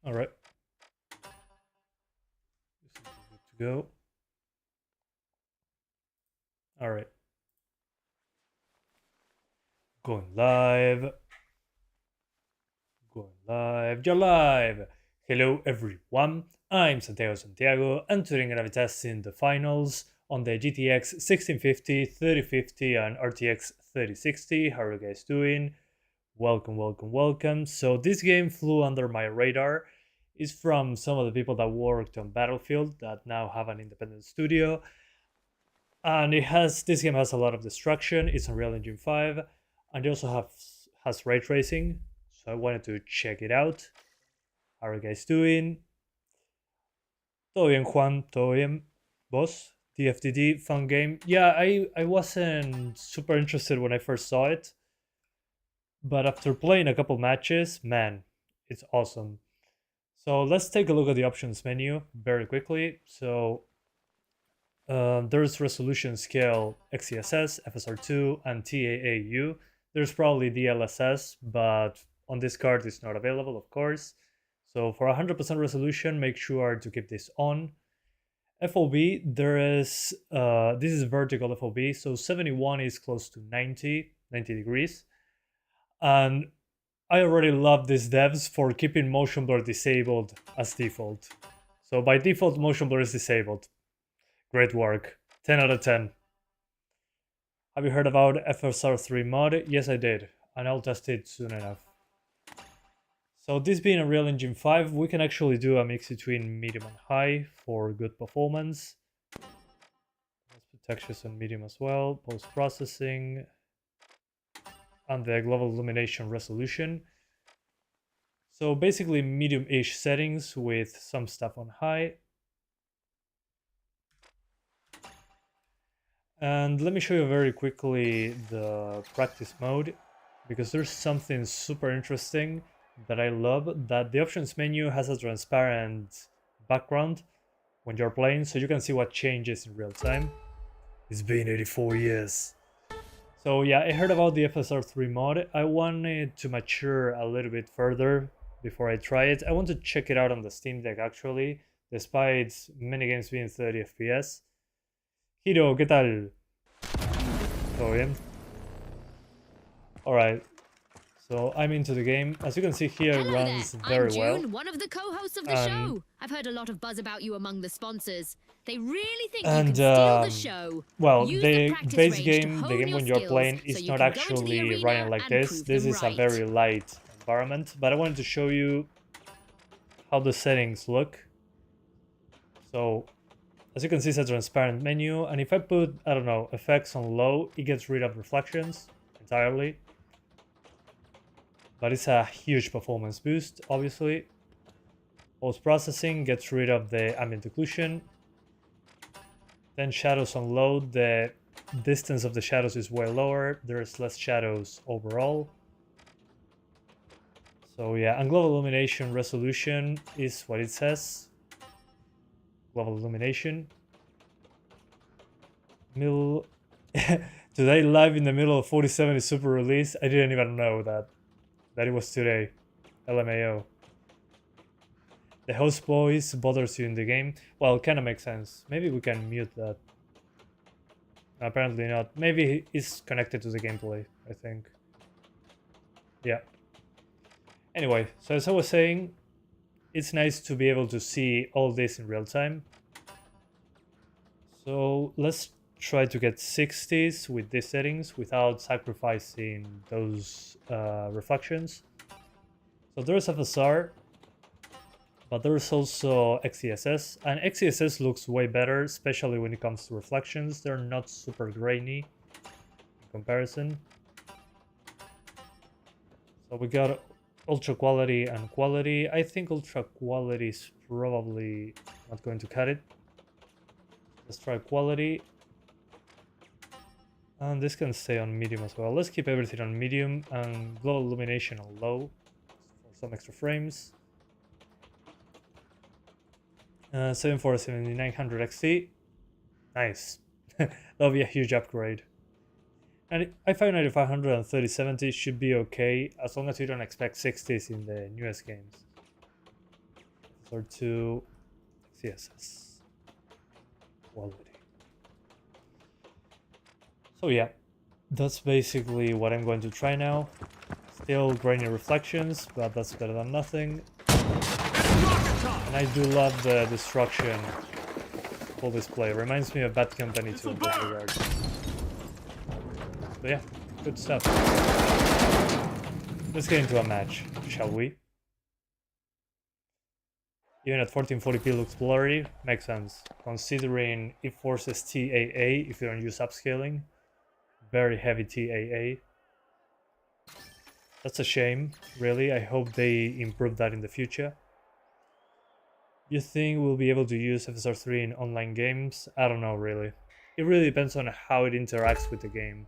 All right. This is good to go. All right. Going live. Going live. You're live. Hello, everyone. I'm Santiago, and today I'm going to be testing the finals on the GTX 1650, 3050, and RTX 3060. How are you guys doing? Welcome, welcome, welcome. So this game flew under my radar. It's from some of the people that worked on Battlefield that now have an independent studio. And this game has a lot of destruction. It's Unreal Engine 5, and it also has ray tracing. So I wanted to check it out. How are you guys doing? Todo bien, Juan? Todo bien? Boss? TFTD, fun game. Yeah, I wasn't super interested when I first saw it, but after playing a couple matches, man, it's awesome. So let's take a look at the options menu very quickly. So there's resolution scale XeSS, FSR2, and TAAU. There's probably DLSS, but on this card it's not available, of course. So for 100% resolution, make sure to keep this on. FOV, this is vertical FOV, so 71 is close to 90 degrees. And I already love these devs for keeping motion blur disabled as default. So by default, motion blur is disabled. Great work. 10 out of 10. Have you heard about FSR3 mod? Yes, I did, and I'll test it soon enough. So this being a Unreal Engine 5, we can actually do a mix between medium and high for good performance. Let's put textures on medium as well, post-processing, and the global illumination resolution. So basically medium-ish settings with some stuff on high. And let me show you very quickly the practice mode, because there's something super interesting that I love, that the options menu has a transparent background when you're playing, so you can see what changes in real time. It's been 84 years. So yeah, I heard about the FSR3 mod. I wanted to mature a little bit further before I try it. I want to check it out on the Steam Deck actually, despite many games being 30 FPS. Hiro, ¿qué tal? ¿Todo bien? Alright, so I'm into the game. As you can see here, it runs very I'm June, well. one of the co-hosts of the show. I've heard a lot of buzz about you among the sponsors. They really think you can steal the show. Well, Use the practice base range game, to the hone game your when you're skills playing, so is you not can go into the actually arena running like and this. prove This them is a right. very light environment, but I wanted to show you how the settings look. So, as you can see, it's a transparent menu, and if I put, I don't know, effects on low, it gets rid of reflections entirely. But it's a huge performance boost, obviously. Post-processing gets rid of the ambient occlusion. Then shadows on low, the distance of the shadows is way lower. There's less shadows overall. So yeah, and global illumination resolution is what it says. Global illumination. Middle. Today, live in the middle of 47 is super release. I didn't even know that it was today. LMAO. The host voice bothers you in the game. Well, kind of makes sense. Maybe we can mute that. Apparently not. Maybe it's connected to the gameplay, I think. Yeah. Anyway, so as I was saying, it's nice to be able to see all this in real time. So let's try to get 60s with these settings without sacrificing those reflections. So there's FSR, but there's also XeSS, and XeSS looks way better, especially when it comes to reflections. They're not super grainy in comparison. So we got ultra quality and quality. I think ultra quality is probably not going to cut it. Let's try quality. And this can stay on medium as well. Let's keep everything on medium and global illumination on low for some extra frames. 747900 XT. Nice. That'll be a huge upgrade. And i5 9500 and 3070 should be okay as long as you don't expect 60s in the newest games. or 2 CSS quality. So yeah, that's basically what I'm going to try now. Still grainy reflections, but that's better than nothing. And I do love the destruction full display. Reminds me of Bad Company 2 in that regard. But yeah, good stuff. Let's get into a match, shall we? Even at 1440p looks blurry, makes sense, considering it forces TAA if you don't use upscaling. Very heavy TAA. That's a shame, really. I hope they improve that in the future. You think we'll be able to use FSR3 in online games? I don't know, really. It really depends on how it interacts with the game.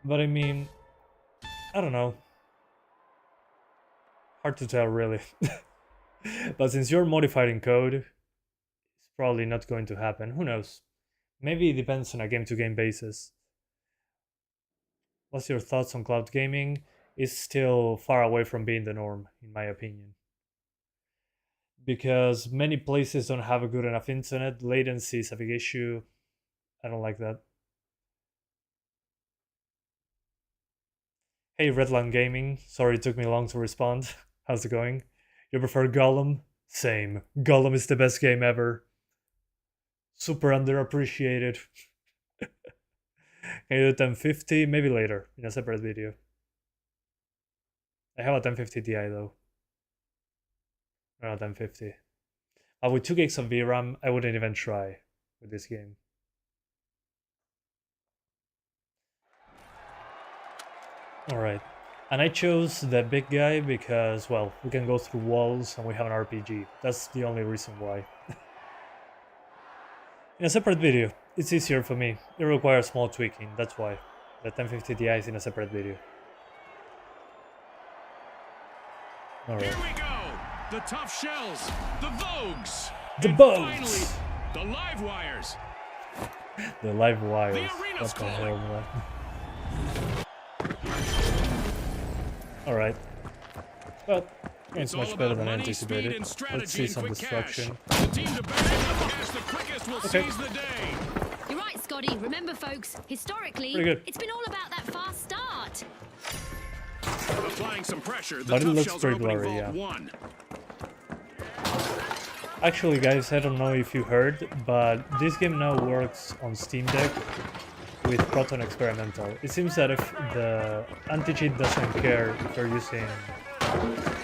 But I mean, I don't know. Hard to tell, really. But since you're modifying code, it's probably not going to happen. Who knows? Maybe it depends on a game-to-game basis. What's your thoughts on cloud gaming? It's still far away from being the norm, in my opinion. Because many places don't have a good enough internet, latency is a big issue. I don't like that. Hey Redland Gaming, sorry it took me long to respond. How's it going? You prefer Gollum? Same. Gollum is the best game ever. Super underappreciated. Can you do 1050? Maybe later, in a separate video. I have a 1050 Ti though. Not 1050. But with 2 gigs of VRAM, I wouldn't even try with this game. Alright. And I chose the big guy because, well, we can go through walls and we have an RPG. That's the only reason why. In a separate video, it's easier for me. It requires small tweaking, that's why. The 1050 Ti is in a separate video. Alright. Here we go! The tough shells, the Vogues, the and boats! Finally, the live wires. The live wires. The arena's What the hell, calling. man? Alright. Well, it's much better than anticipated. Let's see some destruction. The team to cash the quickest will seize the day. You're right, Scotty. Remember, folks, historically, it's been all about that fast start. Applying some pressure, the But it tough looks shells pretty are opening blurry, vault yeah. 1. Actually, guys, I don't know if you heard, but this game now works on Steam Deck with Proton Experimental. It seems that if the anti-cheat doesn't care if you're using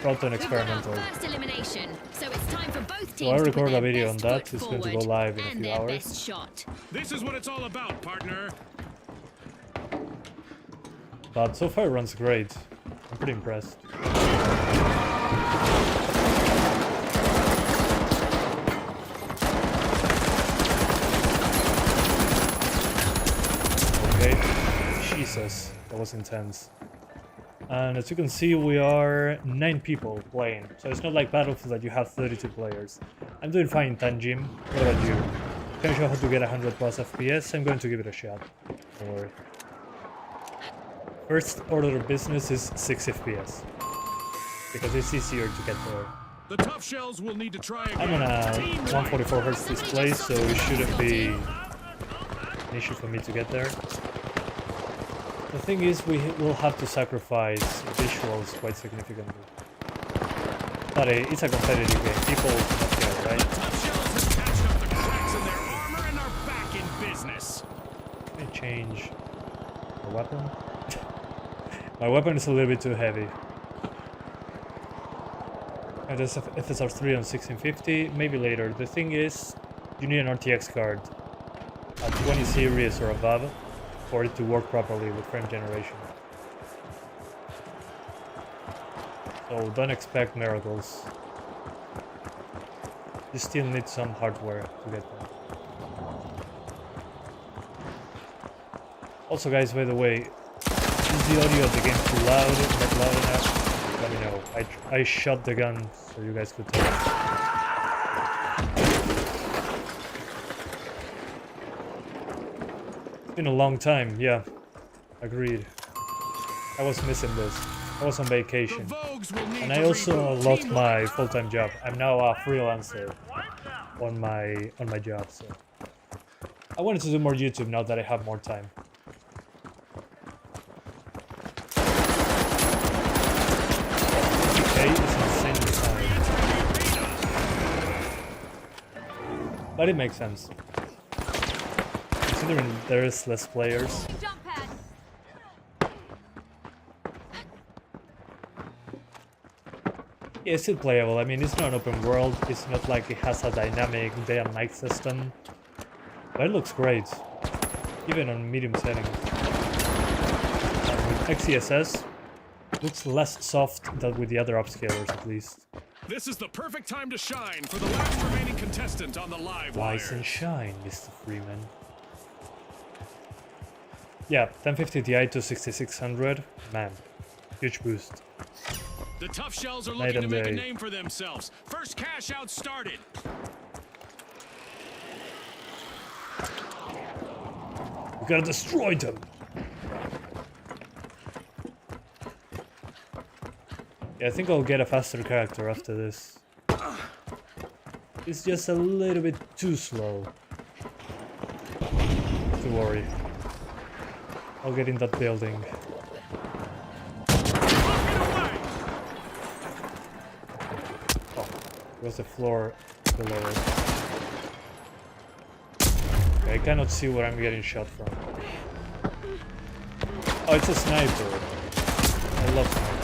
Proton Experimental. First elimination, so it's time for both teams So I'll to record put a their video on best that. foot It's going to go forward live in a and few their hours. best shot. This is what it's all about, partner. But so far it runs great. I'm pretty impressed. Okay, Jesus, that was intense. And as you can see, we are 9 people playing, so it's not like Battlefield that you have 32 players. I'm doing fine in Tanjim. What about you? Can you show how to get 100 plus FPS? I'm going to give it a shot. Don't worry. First order of business is 6 FPS, because it's easier to get there. The tough shells will need to try again. I'm on a Team 144 Hz display, so it shouldn't be an issue for me to get there. The thing is, we will have to sacrifice visuals quite significantly. But it's a competitive game, people don't care, right? Tough shells have patched up the cracks in their armor and are back in business. Let me change the weapon. My weapon is a little bit too heavy. I just have FSR3 on 1650, maybe later. The thing is, you need an RTX card at 20 series or above for it to work properly with frame generation. So don't expect miracles. You still need some hardware to get there. Also guys, by the way, is the audio of the game too loud, not loud enough? Let me know. I shot the gun so you guys could tell. It's been a long time, yeah. Agreed. I was missing this. I was on The vacation. Vogues will need And to I also reboot lost Team my Life. full-time job. I'm now a freelancer on my job, so I wanted to do more YouTube now that I have more time. Okay, it's insanely high. But it makes sense. Considering there is less players. Jump pad. Yeah, it's still playable. I mean, it's not an open world. It's not like it has a dynamic day and night system. But it looks great. Even on medium settings. And with XeSS, looks less soft than with the other upscalers at least. This is the perfect time to shine for the last remaining contestant on the live wire. Rise and shine, Mr. Freeman. Yeah, 1050 Ti to 6600. Man, huge boost. The tough shells are Night looking to and make a day. name for themselves. First cash out started. We gotta destroy them. Yeah, I think I'll get a faster character after this. It's just a little bit too slow. Don't worry. I'll get in that building. Oh, there's a floor below it. Okay, I cannot see where I'm getting shot from. Oh, it's a sniper. I love snipers.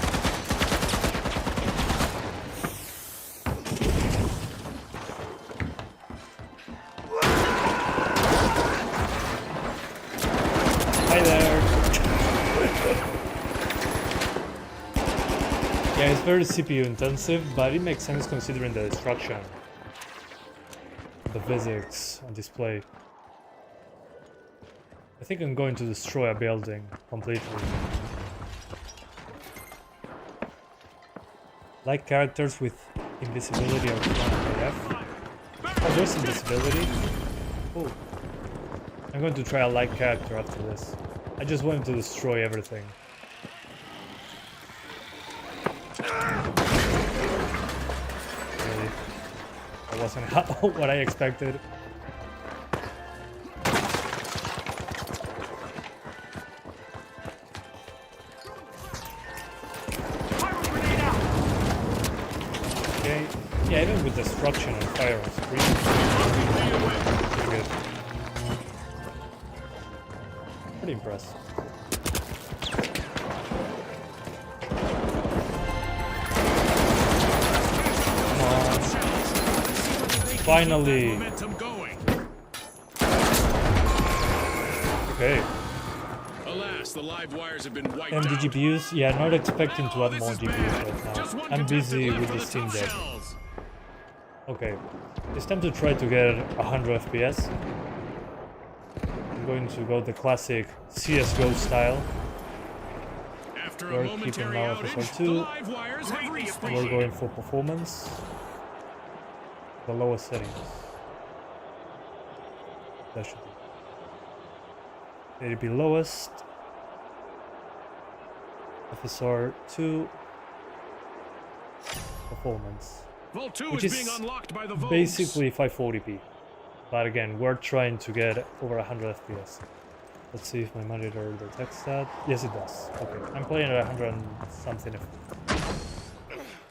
Hi there. Yeah, it's very CPU intensive, but it makes sense considering the destruction, the physics on display. I think I'm going to destroy a building completely. Like characters with invisibility or AF. Oh, there's invisibility. Oh. I'm going to try a light character after this. I just wanted to destroy everything. Really? That wasn't what I expected. Okay. Yeah, even with destruction and fire on screen. It's good. Pretty impressed. Come on. Finally. Momentum going. Okay. Alas, the live wires have been wiped MD out. GPUs? Yeah, not expecting to add more GPUs right Just now. one I'm busy contestant with left the for Steam tough Deck. shells. Okay. It's time to try to get 100 FPS. I'm going to go the classic CSGO style. After We're a momentary keeping now outage, FSR2. the live wires have We're respawned. going for performance. The lowest settings. That should be. Let it be lowest. FSR2. Performance. Vault 2 Which is is being unlocked by the Vogues. Basically 540p. But again, we're trying to get over 100 FPS. Let's see if my monitor detects that. Yes, it does. Okay, I'm playing at 100 and something FPS.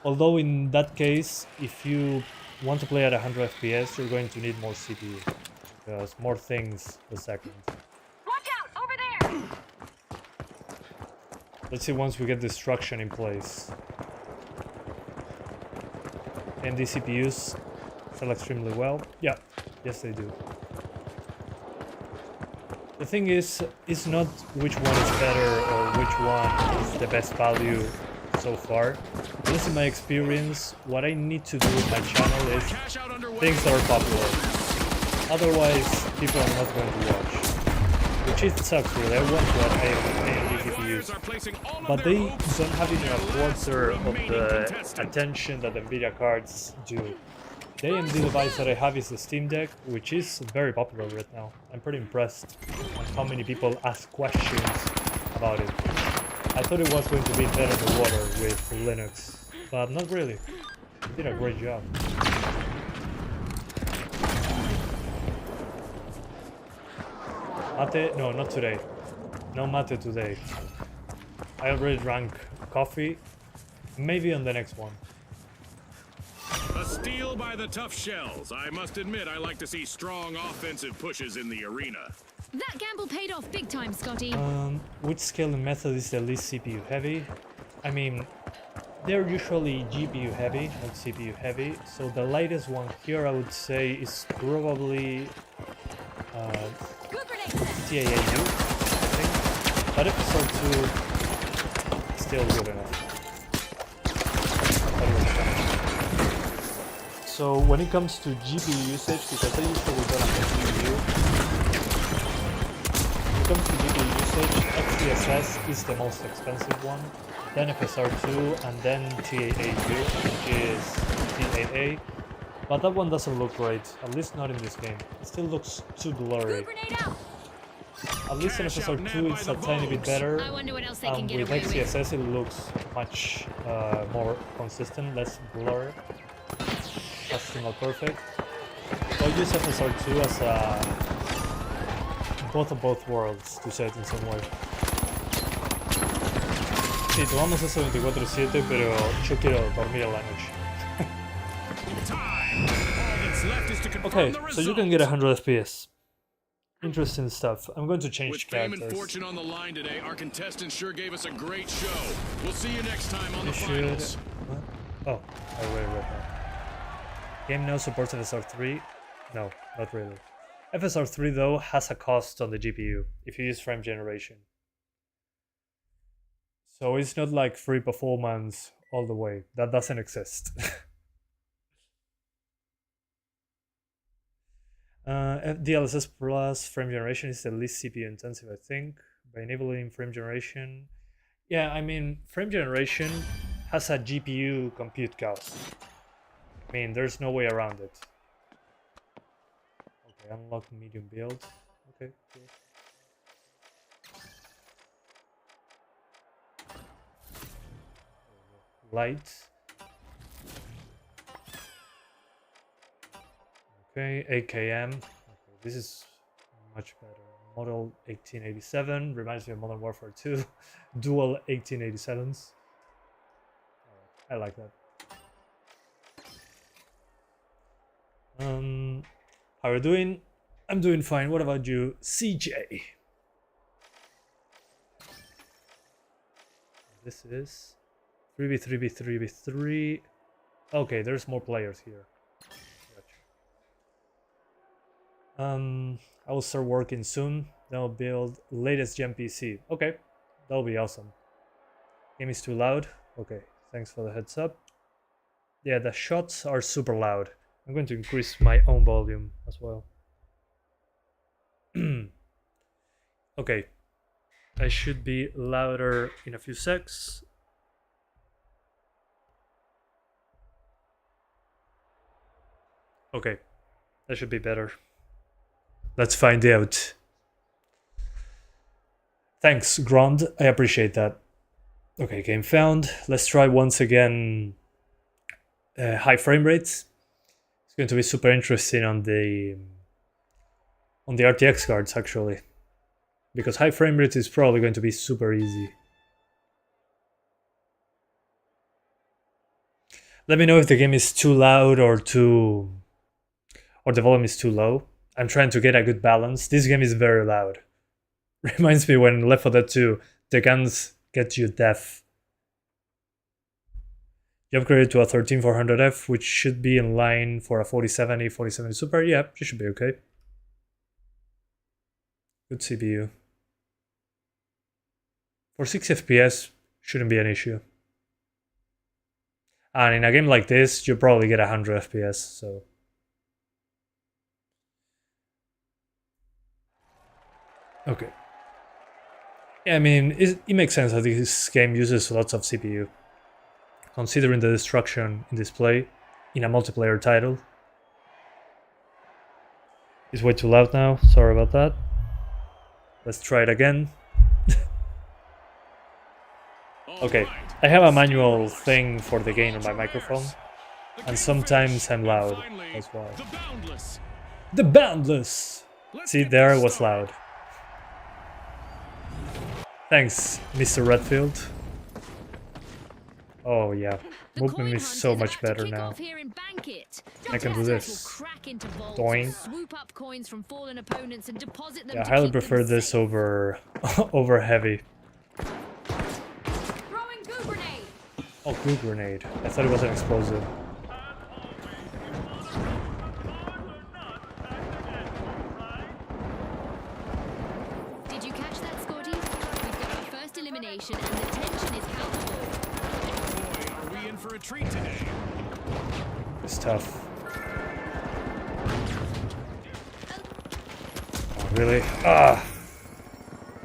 Although in that case, if you want to play at 100 FPS, you're going to need more CPU. Because more things per second. Watch out! Over there! Let's see once we get destruction in place. And the CPUs sell extremely well. Yeah, yes they do. The thing is, it's not which one is better or which one is the best value so far. At least in my experience, what I need to do with my channel is Cash out underway. things that are popular. Otherwise, people are not going to watch. Which it sucks really, I want to add AMD GPUs. Are placing all of But their they hopes don't have even a on their last quarter of remaining the contestant. attention that NVIDIA cards do. The AMD device that I have is the Steam Deck, which is very popular right now. I'm pretty impressed on how many people ask questions about it. I thought it was going to be dead in the water with Linux, but not really. It did a great job. Mate? No, not today. No mate today. I already drank coffee. Maybe on the next one. A steal by the tough shells. I must admit, I like to see strong offensive pushes in the arena. That gamble paid off big time, Scotty. Which scaling method is the least CPU heavy? I mean, they're usually GPU heavy, not CPU heavy. So the lightest one here, I would say, is probably TAAU, I think. But episode 2 is still good enough. So when it comes to GPU usage, because I usually don't have GPU, when it comes to GPU usage, XeSS is the most expensive one, then FSR2, and then TAAU, which is TAA. But that one doesn't look great, at least not in this game. It still looks too blurry. At least in FSR2 it's a tiny bit better, and with XeSS it looks much more consistent, less blur. That's still not perfect. So I'll use FSR2 as a both worlds, to say it in some way. Sí, tomamos eso 24/7, pero yo quiero dormir a la noche. Okay, so you can get 100 FPS. Interesting stuff. I'm going to change With fame characters. and fortune on the line today, our contestants sure gave us a great show. We'll see you next time on the should... finals. What? Oh, I already read that. Game now supports FSR3? No, not really. FSR3 though has a cost on the GPU if you use frame generation. So it's not like free performance all the way. That doesn't exist. DLSS plus frame generation is the least CPU intensive, I think. By enabling frame generation... Yeah, I mean, frame generation has a GPU compute cost. I mean, there's no way around it. Okay, unlock medium build. Okay, cool. Light. Okay, 8km. Okay, this is much better. Model 1887 reminds me of Modern Warfare 2. Dual 1887s. I like that. How are you doing? I'm doing fine. What about you, CJ? This is 3v3v3v3. Okay, there's more players here. Gotcha. I will start working soon. Then I'll build latest gen PC. Okay, that'll be awesome. Game is too loud. Okay, thanks for the heads up. Yeah, the shots are super loud. I'm going to increase my own volume as well. Okay, I should be louder in a few secs. Okay, that should be better. Let's find out. Thanks, Grand. I appreciate that. Okay, game found. Let's try once again high frame rates. It's going to be super interesting on the RTX cards, actually, because high frame rate is probably going to be super easy. Let me know if the game is too loud or the volume is too low. I'm trying to get a good balance. This game is very loud. Reminds me when Left 4 Dead 2, the guns get you deaf. You upgraded to a 13400F, which should be in line for a 4070, 4070 Super. Yeah, you should be okay. Good CPU. For 60 FPS, shouldn't be an issue. And in a game like this, you probably get 100 FPS, so... Okay. Yeah, I mean, it makes sense that this game uses lots of CPU, considering the destruction in display in a multiplayer title. It's way too loud now, sorry about that. Let's try it again. Okay, I have a manual thing for the gain on my microphone, and sometimes I'm loud. That's why. The Boundless! See, there it was loud. Thanks, Mr. Redfield. Oh yeah, movement is so much better now. I can do this. Doing. Yeah, I highly prefer this over over heavy. Oh, glue grenade. I thought it was an explosive. Did you catch that, Scotty? We've got our first elimination and the tension is palpable. Boy, are we in for a treat today. It's tough. Oh, really? Ah!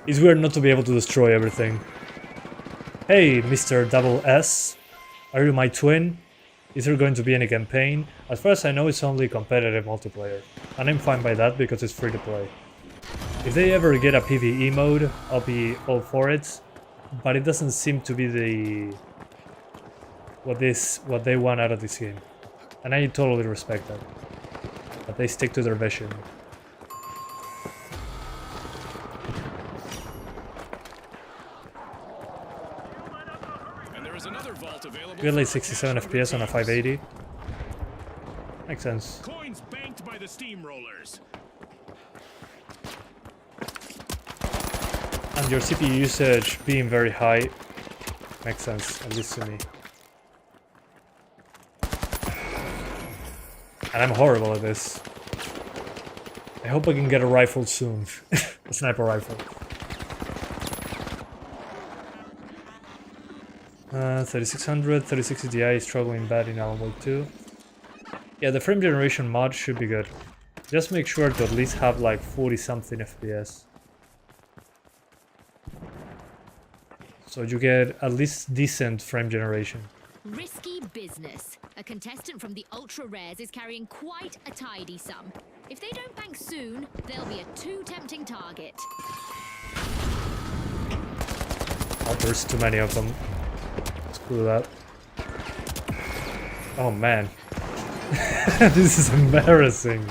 It's weird not to be able to destroy everything. Hey, Mr. Double S. Are you my twin? Is there going to be any campaign? As far as I know, it's only competitive multiplayer. And I'm fine by that because it's free to play. If they ever get a PvE mode, I'll be all for it. But it doesn't seem to be the... what they want out of this game. And I totally respect that. But they stick to their vision. We had like 67 FPS on a 580. Makes sense. Coins banked by the steamrollers. And your CPU usage being very high makes sense, at least to me. And I'm horrible at this. I hope I can get a rifle soon. A sniper rifle. 3600, 3060 Ti is struggling bad in Alan Wake 2. Yeah, the frame generation mod should be good. Just make sure to at least have like 40 something FPS. So you get at least decent frame generation. Risky business. A contestant from the ultra rares is carrying quite a tidy sum. If they don't bank soon, they'll be a too tempting target. Oh, there's too many of them. Screw that. Oh man. This is embarrassing.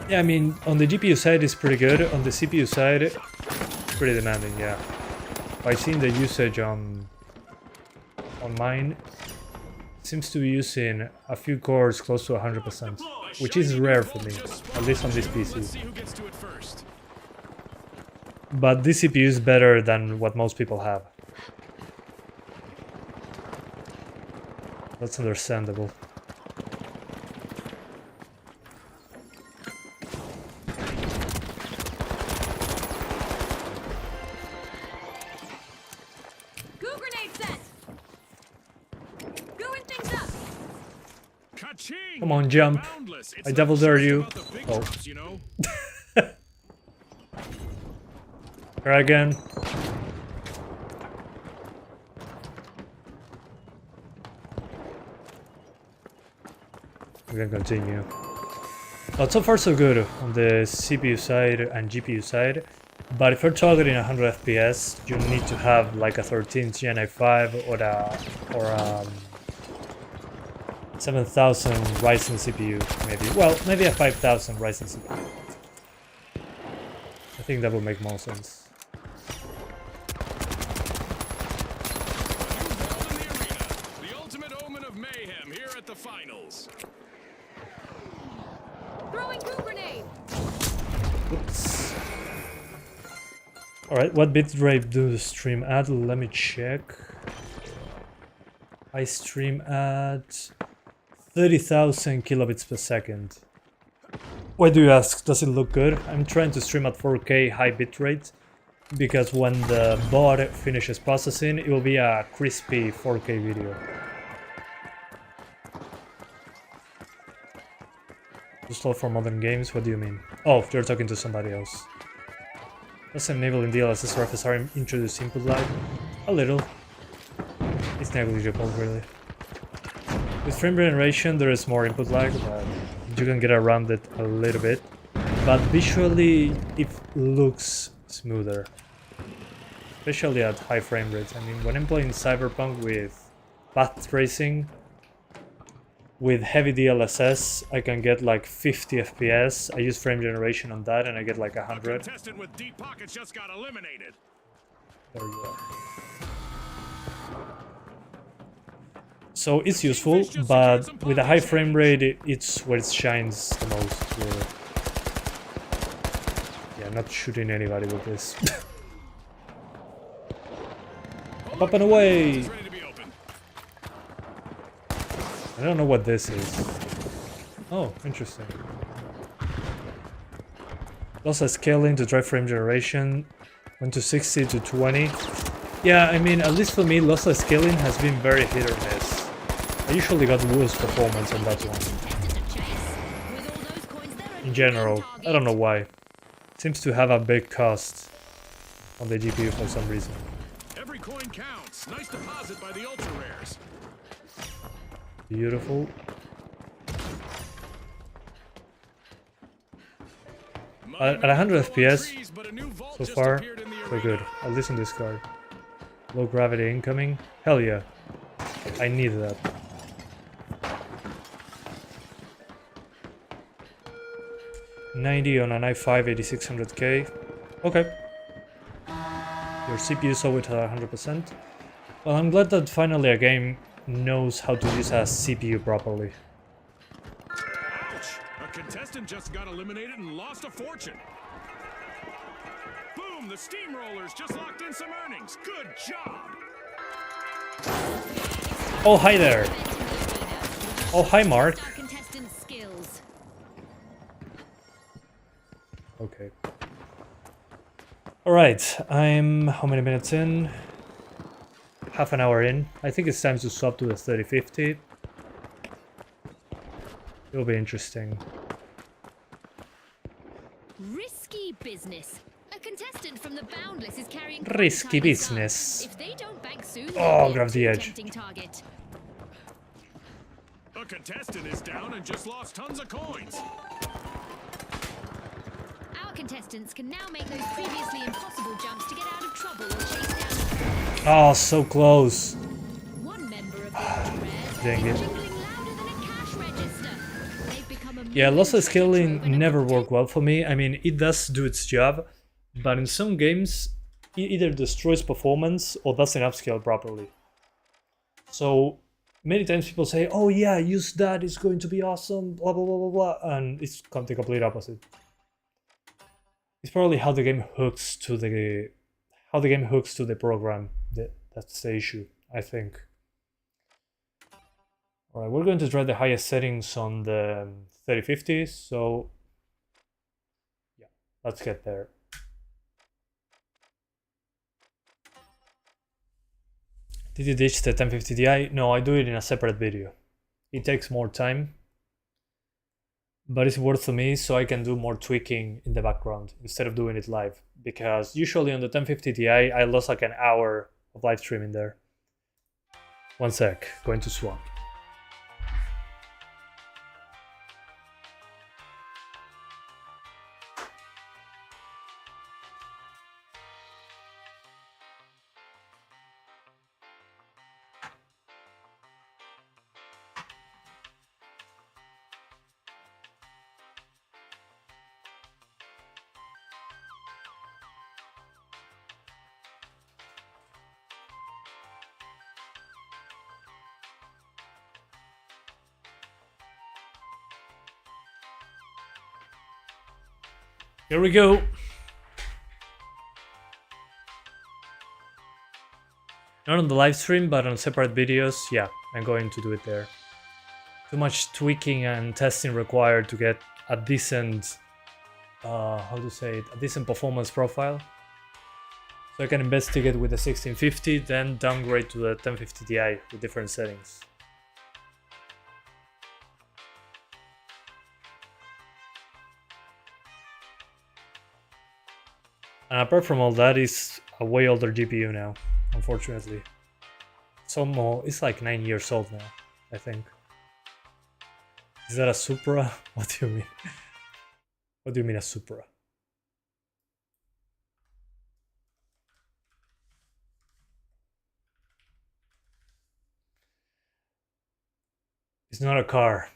Yeah, I mean, on the GPU side it's pretty good. On the CPU side, it's pretty demanding, yeah. I've seen the usage on mine. Seems to be using a few cores close to 100%, which is rare for me, at least on this PC. But this CPU is better than what most people have. That's understandable. Goo grenade set. Gooing things up. Come on, jump. I double dare you. Oh. Try again. We're gonna continue. But so far so good on the CPU side and GPU side. But if you're targeting 100 FPS, you need to have like a 13th Gen i5 or a 7000 Ryzen CPU, maybe. Well, maybe a 5000 Ryzen CPU. I think that would make more sense. The finals. Throwing goo grenade. Oops. Alright, what bitrate do the stream at? Let me check. I stream at 30,000 kilobits per second. Why do you ask? Does it look good? I'm trying to stream at 4K high bitrate because when the bot finishes processing, it will be a crispy 4K video. Too slow for modern games? What do you mean? Oh, you're talking to somebody else. Does enabling DLSS or FSR introduce input lag? A little. It's negligible, really. With frame generation, there is more input lag, but you can get around it a little bit. But visually, it looks smoother. especially at high frame rates. I mean, when I'm playing Cyberpunk with path tracing, with heavy DLSS, I can get like 50 FPS. I use frame generation on that and I get like 100. A contestant with deep pockets just got eliminated. There you go. So it's useful, but with a high frame rate, it's where it shines the most. Really. Yeah, I'm not shooting anybody with this. Up and away! I don't know what this is. Oh, interesting. Loss of scaling to drive frame generation. Went to 60 to 20. Yeah, I mean, at least for me, loss of scaling has been very hit or miss. I usually got worse performance on that one. In general, I don't know why. It seems to have a big cost on the GPU for some reason. Every coin counts. Nice deposit by the ultra rares. Beautiful. At 100 FPS, so far, so good. At least on this card. Low gravity incoming. Hell yeah. I need that. $90 on an i5 8600K. Okay. Your CPU saw it at 100%. Well, I'm glad that finally a game knows how to use a CPU properly. Ouch! A contestant just got eliminated and lost a fortune. Boom! The steamrollers just locked in some earnings. Good job! Oh, hi there. Oh, hi, Mark. Okay. Alright, I'm how many minutes in? Half an hour in. I think it's time to swap to the 3050. It'll be interesting. Risky business. A contestant from the Boundless is carrying risky business. If they don't bank soon, oh, grab the edge. Target. A contestant is down and just lost tons of coins. Our contestants can now make those previously impossible jumps to get out of trouble or chase down. Oh, so close. One member of the ultra rares dang it. jingling louder than a cash register. They've become a Yeah, loss of scaling never worked well for me. I mean, it does do its job, but in some games, it either destroys performance or doesn't upscale properly. So many times people say, oh yeah, use that, it's going to be awesome, blah blah blah blah blah, and it's the complete opposite. It's probably how the game hooks to the program. That's the issue, I think. Alright, we're going to try the highest settings on the 3050, so yeah, let's get there. Did you ditch the 1050 Ti? No, I do it in a separate video. It takes more time, but it's worth to me so I can do more tweaking in the background instead of doing it live. Because usually on the 1050 Ti, I lost like an hour of live streaming there. One sec, going to swap. Here we go. Not on the live stream, but on separate videos. Yeah, I'm going to do it there. Too much tweaking and testing required to get a decent, how to say it, a decent performance profile. So I can investigate with the 1650, then downgrade to the 1050 Ti with different settings. And apart from all that, it's a way older GPU now, unfortunately. It's like 9 years old now, I think. Is that a Supra? What do you mean? What do you mean a Supra? It's not a car,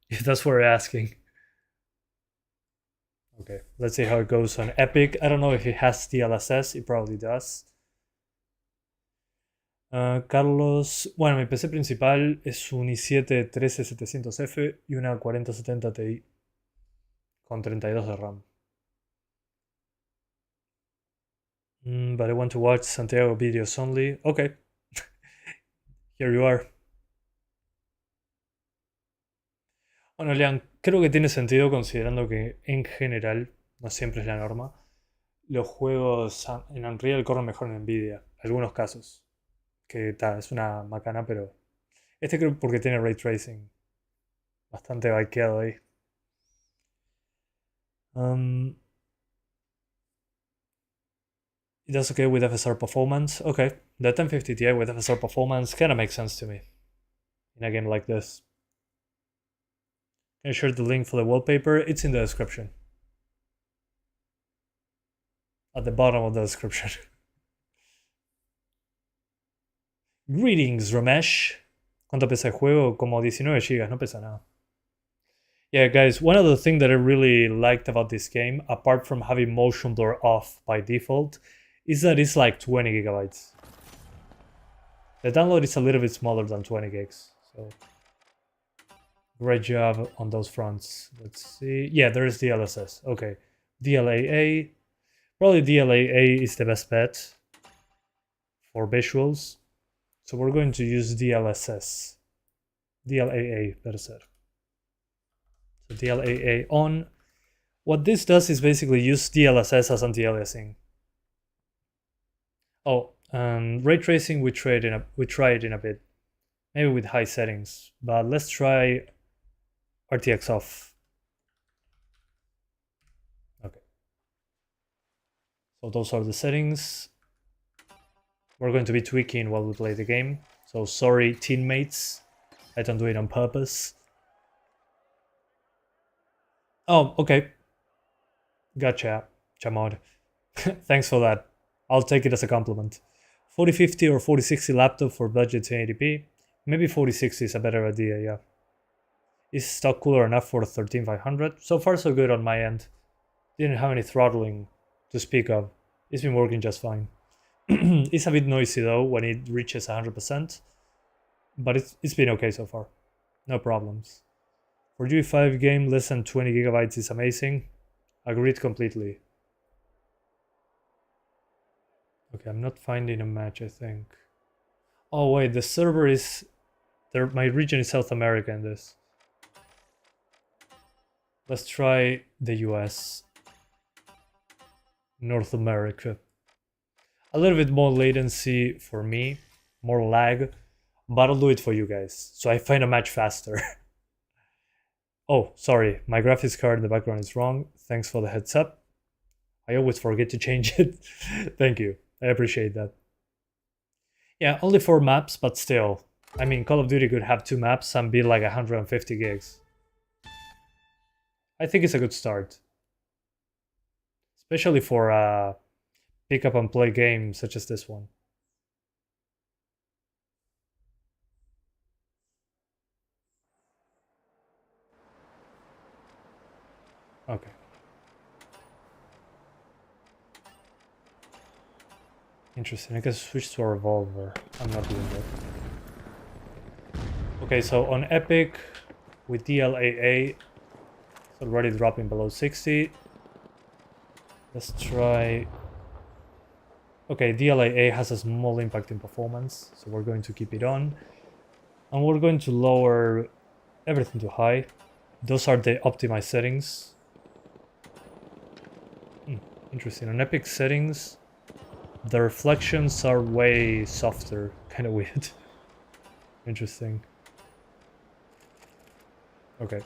if that's what you're asking. Okay, let's see how it goes on Epic. I don't know if it has DLSS, it probably does. Carlos, bueno, mi PC principal es un i7 13700F y una 4070 Ti con 32 de RAM. But I want to watch Santiago videos only. Okay, here you are. Bueno, Lean, creo que tiene sentido considerando que en general, no siempre es la norma, los juegos en Unreal corren mejor en Nvidia, algunos casos. Que es una macana, pero este creo porque tiene ray tracing bastante baqueado ahí. It does okay with FSR performance. Okay, the 1050 Ti with FSR performance kind of makes sense to me in a game like this. Can I share the link for the wallpaper? It's in the description. At the bottom of the description. Greetings, Ramesh. ¿Cuánto pesa el juego? Como 19 GB, no pesa nada. Yeah, guys, one of the things that I really liked about this game, apart from having motion blur off by default, is that it's like 20 gigabytes. The download is a little bit smaller than 20 gigs, so great job on those fronts. Let's see. Yeah, there is DLSS. Okay, DLAA. Probably DLAA is the best bet for visuals. So we're going to use DLSS. DLAA, better said. So DLAA on. What this does is basically use DLSS as anti-aliasing. Oh, ray tracing we try it in a bit. Maybe with high settings. But let's try RTX off. Okay. So those are the settings. We're going to be tweaking while we play the game. So sorry, teammates. I don't do it on purpose. Oh, okay. Gotcha, Chamod. Thanks for that. I'll take it as a compliment. 4050 or 4060 laptop for budget 1080p. Maybe 4060 is a better idea, yeah. Is stock cooler enough for 13500? So far so good on my end. Didn't have any throttling to speak of. It's been working just fine. It's a bit noisy though when it reaches 100%, but it's been okay so far. No problems. For UE5 game, less than 20 gigabytes is amazing. Agreed completely. Okay, I'm not finding a match, I think. Oh wait, the server is... my region is South America in this. Let's try the US. North America. A little bit more latency for me, more lag, but I'll do it for you guys, so I find a match faster. Oh, sorry, my graphics card in the background is wrong. Thanks for the heads up. I always forget to change it. Thank you, I appreciate that. Yeah, only 4 maps, but still. I mean, Call of Duty could have 2 maps and be like 150 gigs. I think it's a good start. Especially for a pick up and play game such as this one. Okay. Interesting, I can switch to a revolver. I'm not doing that. Okay, so on Epic with DLAA, it's already dropping below 60. Let's try... Okay, DLAA has a small impact in performance, so we're going to keep it on. And we're going to lower everything to high. Those are the optimized settings. Interesting. On Epic settings, the reflections are way softer. Kind of weird. Interesting. Okay.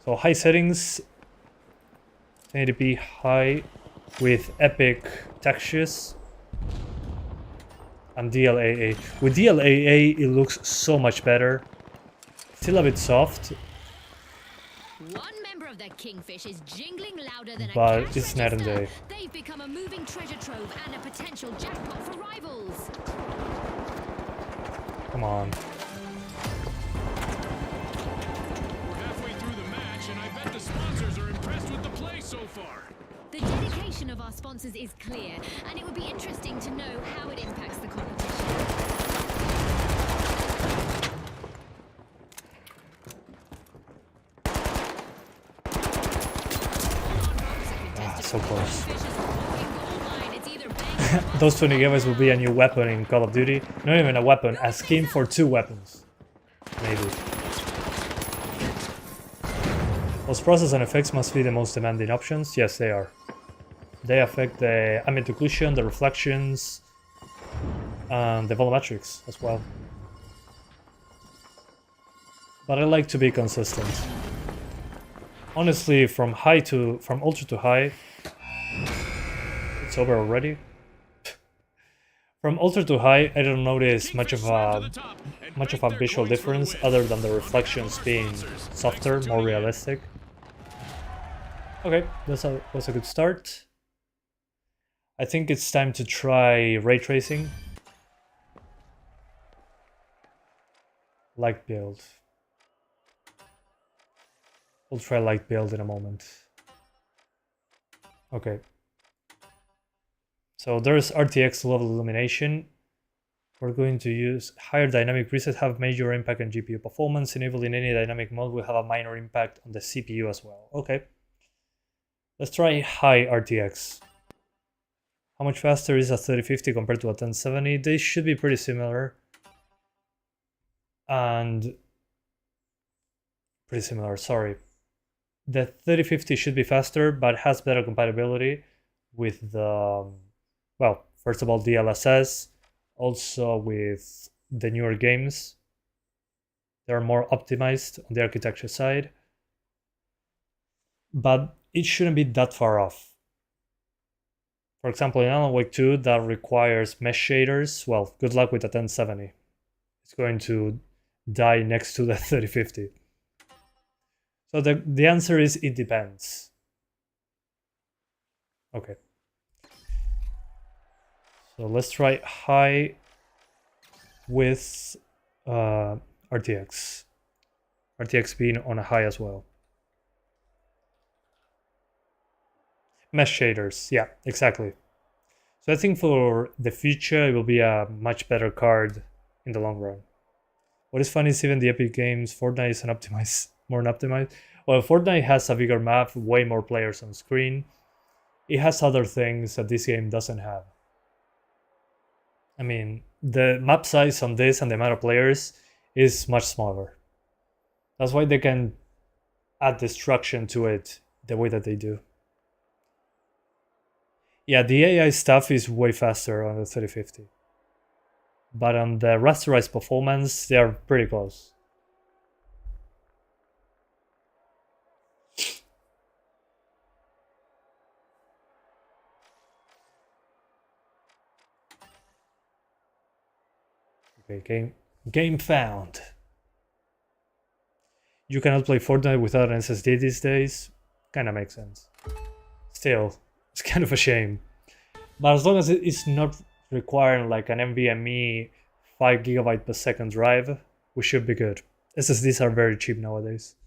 So high settings, 1080p high with Epic textures. And DLAA. With DLAA, it looks so much better. Still a bit soft. One member of the Kingfish is jingling louder than but a cash it's night and register. day. They've become a moving treasure trove and a potential jackpot for rivals. Come on. position of our sponsors is clear, and it would be interesting to know how it impacts the competition. So close. Those 20 gigabytes will be a new weapon in Call of Duty. Not even a weapon, a skin for 2 weapons. Maybe. Post-process and effects must be the most demanding options. Yes, they are. They affect the ambient occlusion, the reflections, and the volumetrics as well. But I like to be consistent. Honestly, from ultra to high, it's over already. From ultra to high, I don't notice much of a visual difference other than the reflections being softer, more realistic. Okay, that was a good start. I think it's time to try ray tracing. Light build. We'll try light build in a moment. Okay. So there's RTX level illumination. We're going to use higher dynamic reset, have major impact on GPU performance. Enabling any dynamic mode will have a minor impact on the CPU as well. Okay. Let's try high RTX. How much faster is a 3050 compared to a 1070? They should be pretty similar. And pretty similar, sorry. The 3050 should be faster, but has better compatibility with the, well, first of all, DLSS, also with the newer games. They're more optimized on the architecture side, but it shouldn't be that far off. For example, in Alan Wake 2, that requires mesh shaders. Well, good luck with the 1070. It's going to die next to the 3050. So the answer is it depends. Okay. So let's try high with RTX. RTX being on a high as well. Mesh shaders, yeah, exactly. So I think for the future, it will be a much better card in the long run. What is funny is even the Epic Games, Fortnite is more optimized. Well, Fortnite has a bigger map, way more players on screen. It has other things that this game doesn't have. I mean, the map size on this and the amount of players is much smaller. That's why they can add destruction to it the way that they do. Yeah, the AI stuff is way faster on the 3050. But on the rasterized performance, they are pretty close. Okay, game found. You cannot play Fortnite without an SSD these days. Kinda makes sense. Still, it's kind of a shame. But as long as it's not requiring like an NVMe 5 GB per second drive, we should be good. SSDs are very cheap nowadays.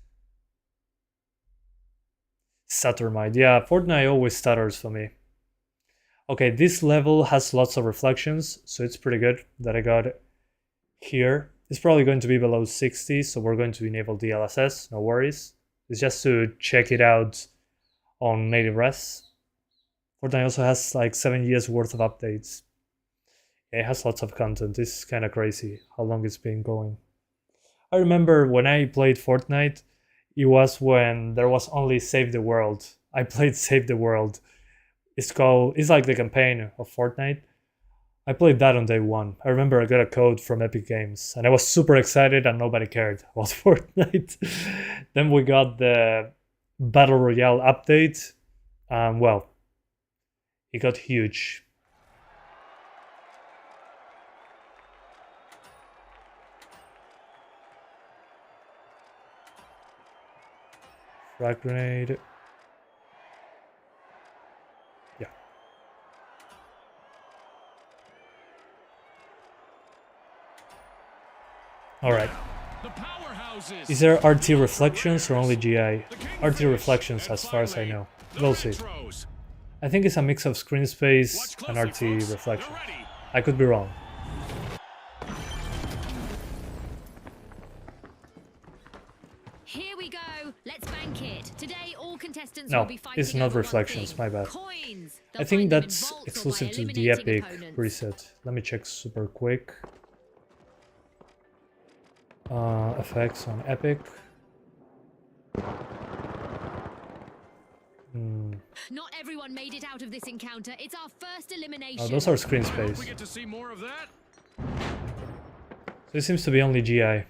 Stuttermite. Yeah, Fortnite always stutters for me. Okay, this level has lots of reflections, so it's pretty good that I got here. It's probably going to be below 60, so we're going to enable DLSS, no worries. It's just to check it out on native res. Fortnite also has like 7 years worth of updates. Yeah, it has lots of content. It's kind of crazy how long it's been going. I remember when I played Fortnite, it was when there was only Save the World. I played Save the World. It's like the campaign of Fortnite. I played that on day one. I remember I got a code from Epic Games and I was super excited and nobody cared about Fortnite. Then we got the Battle Royale update and well, it got huge. Frag grenade. Yeah. Alright. Is there RT reflections or only GI? RT reflections as far as I know. We'll see. I think it's a mix of screen space Watch and closely, RT folks. reflection. You're ready. I could be wrong. Here we go. Let's bank it. Today, all contestants No, will be fighting it's not over one reflections, thing. my bad. Coins. I They'll think find them in that's vaults or by exclusive to the eliminating Epic opponents. preset. Let me check super quick. Effects on Epic. Not everyone made it out of this encounter. It's our first elimination. Oh, those are screen I hope we space. get to see more of that. So it seems to be only GI.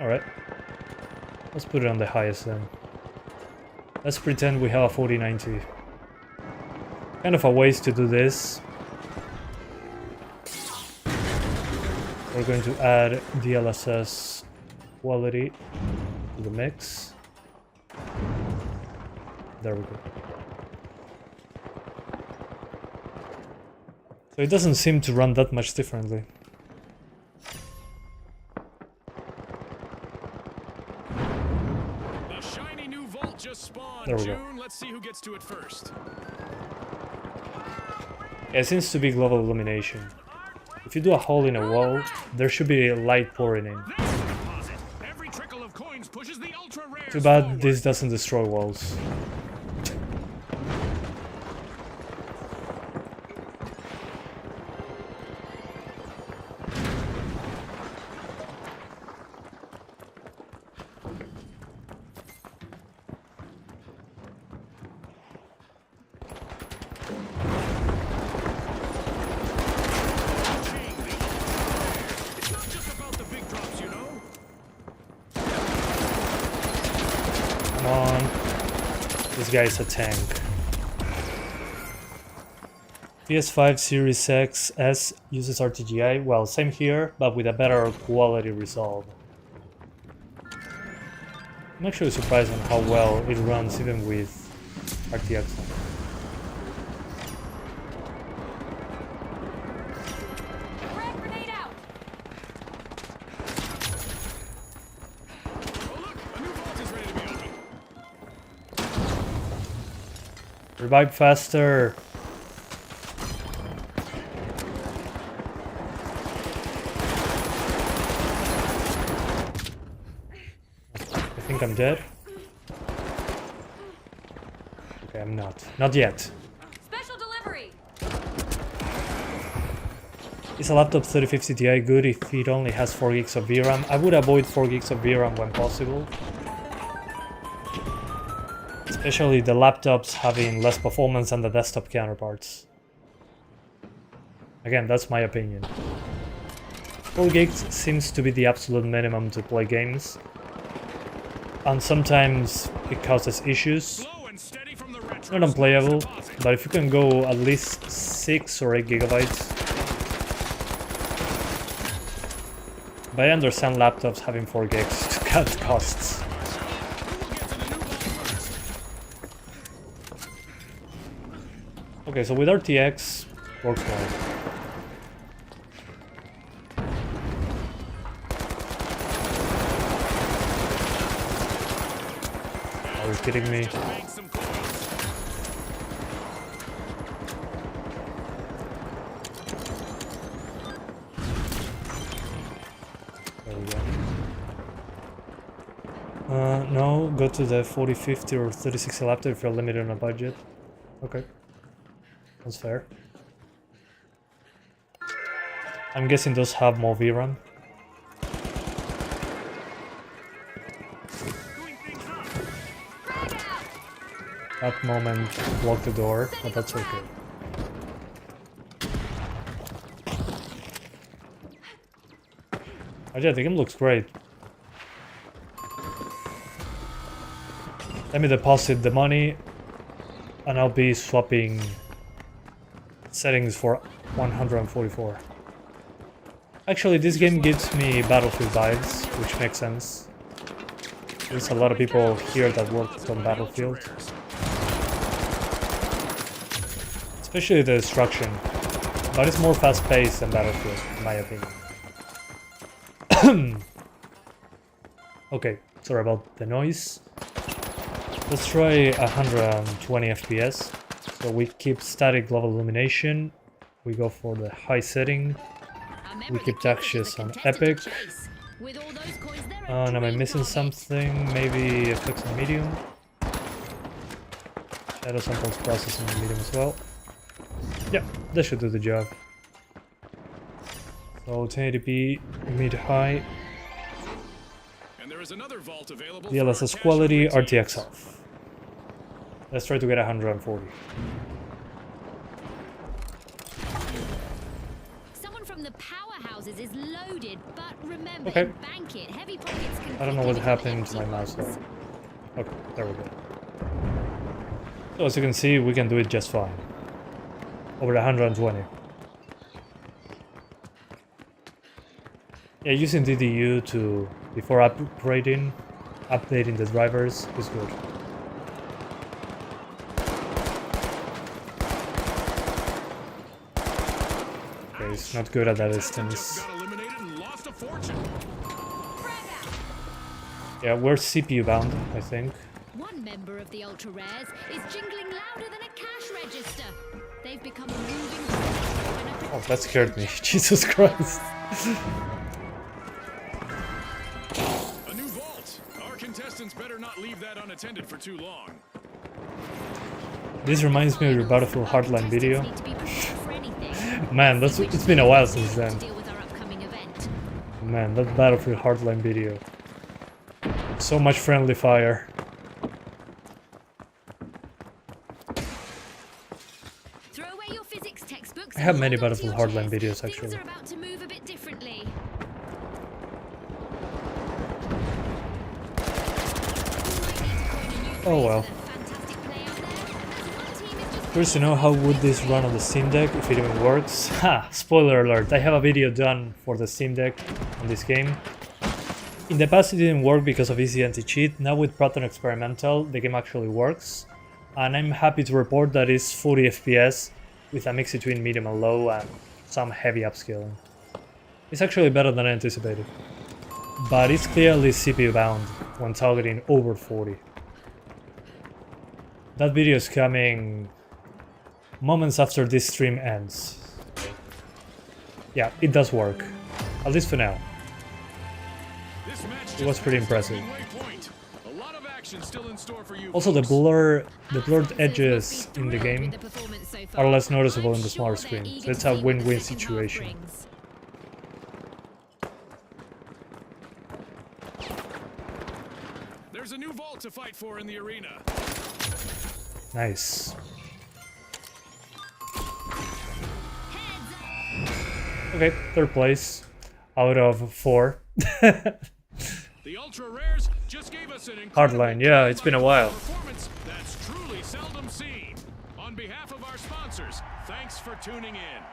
Alright. Let's put it on the highest then. Let's pretend we have a 4090. Kind of a waste to do this. We're going to add DLSS quality to the mix. There we go. So it doesn't seem to run that much differently. The shiny new vault just spawned. There we go. June, let's see who gets to it first. Yeah, it seems to be global illumination. If you do a hole in a wall, there should be light pouring in. That's the deposit. Every trickle of coins pushes the ultra rares Too bad forward. this doesn't destroy walls. It's not just about the big drops, you know. Come on. This guy is a tank. PS5 Series X S uses RTGI. Well, same here, but with a better quality resolve. I'm actually surprised on how well it runs even with RTX ON. Grenade out. Oh look, a new vault is ready to be opened. Revive faster! I think I'm dead. Okay, I'm not. Not yet. Special delivery. Is a laptop 3050 Ti good if it only has 4 gigs of VRAM? I would avoid 4 gigs of VRAM when possible. Especially the laptops having less performance than the desktop counterparts. Again, that's my opinion. 4 gigs seems to be the absolute minimum to play games. And sometimes it causes issues. Slow and steady from the retro. Not unplayable, but if you can go at least 6 or 8 gigabytes. But I understand laptops having 4 gigs to cut costs. Who will get to the new vault first? Okay, so with RTX, works well. Are you kidding me? Just make some coins. There we go. No, go to the 4050 or 3060 laptop if you're limited on a budget. Okay. That's fair. I'm guessing those have more VRAM. Doing things up. That moment blocked the door, but that's okay. Oh yeah, the game looks great. Let me deposit the money and I'll be swapping settings for 144. Actually, this game gives me Battlefield vibes, which makes sense. There's a lot of people here that worked on Battlefield. Especially the destruction. But it's more fast-paced than Battlefield, in my opinion. Okay, sorry about the noise. Let's try 120 FPS. So we keep static global illumination. We go for the high setting. We keep textures on epic. And am I missing something? Maybe effects on medium. Shadow and post processing on medium as well. Yeah, that should do the job. So 1080p mid-high. DLSS quality, RTX off. Let's try to get 140. Someone from the powerhouses is loaded, but remember, Okay. in bank it, heavy pockets can I don't know quickly what become happened to my empty mouse ones. though. Okay, there we go. So as you can see, we can do it just fine. Over 120. Yeah, using DDU to before updating the drivers is good. Okay, it's not good at that distance. Yeah, we're CPU bound, I think. One member of the ultra rares is jingling louder than a cash register. They've become a moving target. Oh, that scared me. Jesus Christ. A new vault. Our contestants better not leave that unattended for too long. This reminds me of your Battlefield Hardline video. Man, it's been a while since then. Man, that Battlefield Hardline video. So much friendly fire. Throw away your physics textbooks. I have many and hold on to Battlefield your Hardline chairs. videos, actually. Things are about to move a bit differently. Oh well. Curious to know how would this run on the Steam Deck if it even works. Ha! Spoiler alert, I have a video done for the Steam Deck on this game. In the past it didn't work because of easy anti-cheat. Now with Proton Experimental the game actually works. And I'm happy to report that it's 40 FPS with a mix between medium and low and some heavy upscaling. It's actually better than I anticipated. But it's clearly CPU bound when targeting over 40. That video is coming moments after this stream ends. Yeah, it does work. At least for now. It was pretty impressive. Also the blurred edges in the game are less noticeable in the smaller screen, so it's a win-win situation. There's a new vault to fight for in the arena. Nice. Okay, third place out of 4. The ultra rares just gave us an Hardline, yeah, it's been a while. performance that's truly seldom seen. On behalf of our sponsors, thanks for tuning in.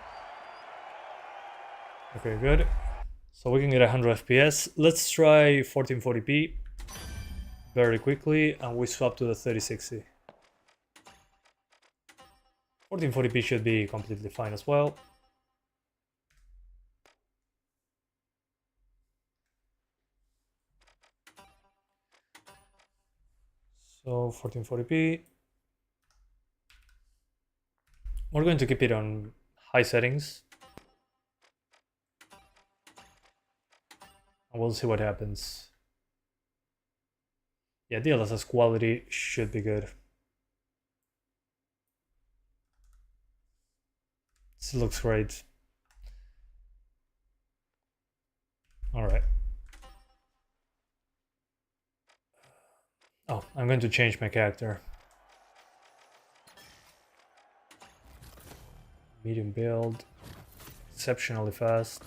Okay, good. So we can get 100 FPS. Let's try 1440p very quickly, and we swap to the 3060. 1440p should be completely fine as well. So 1440p. We're going to keep it on high settings. And we'll see what happens. Yeah, DLSS quality should be good. This looks great. Alright. Oh, I'm going to change my character. Medium build. Exceptionally fast.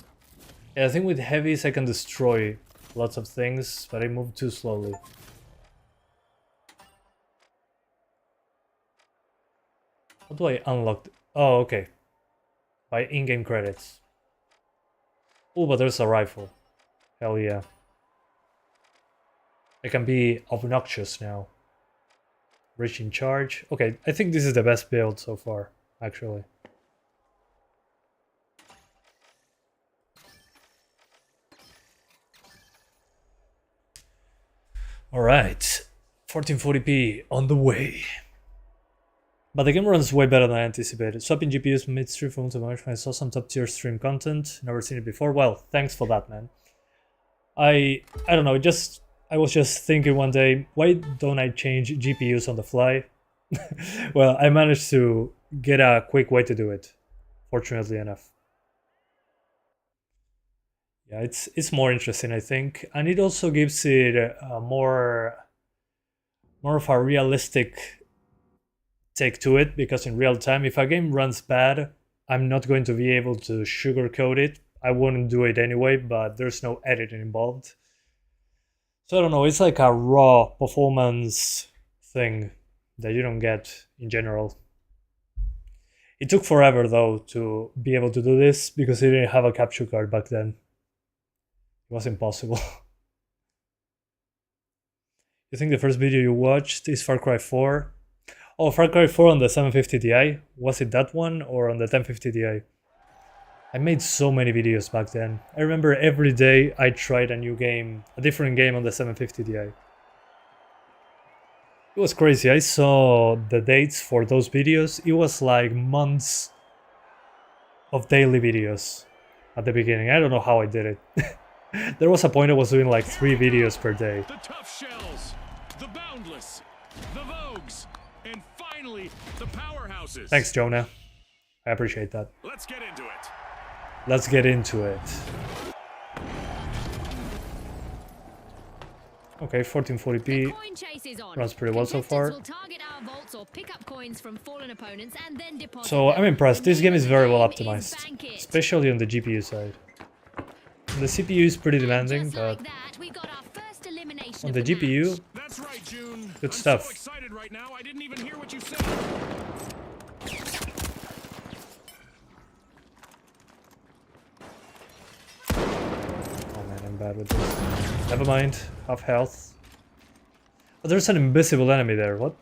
Yeah, I think with heavies I can destroy lots of things, but I move too slowly. How do I unlock? Oh, okay. By in-game credits. Oh, but there's a rifle. Hell yeah. I can be obnoxious now. Rich in charge. Okay, I think this is the best build so far, actually. Alright. 1440p on the way. But the game runs way better than I anticipated. Swapping GPUs mid-stream for multi-match when I saw some top-tier stream content. Never seen it before. Well, thanks for that, man. I don't know, I was just thinking one day, why don't I change GPUs on the fly? Well, I managed to get a quick way to do it, fortunately enough. Yeah, it's more interesting, I think, and it also gives it more of a realistic take to it, because in real time, if a game runs bad, I'm not going to be able to sugarcoat it. I wouldn't do it anyway, but there's no editing involved. So I don't know, it's like a raw performance thing that you don't get in general. It took forever though to be able to do this because I didn't have a capture card back then. It was impossible. You think the first video you watched is Far Cry 4? Oh, Far Cry 4 on the 750 Ti? Was it that one or on the 1050 Ti? I made so many videos back then. I remember every day I tried a new game, a different game on the 750 Ti. It was crazy. I saw the dates for those videos. It was like months of daily videos at the beginning. I don't know how I did it. There was a point I was doing like 3 videos per day. The tough shells, the boundless, the vogues, and finally the powerhouses. Thanks, Jonah. I appreciate that. Let's get into it. Let's get into it. Okay, 1440p runs pretty well so far. So I'm impressed. This game is very well optimized, especially on the GPU side. The CPU is pretty demanding, but on the GPU, good stuff. I'm so excited right now, I didn't even hear what you said. Oh man, I'm bad with this. Never mind, half health. Oh, there's an invisible enemy there, what?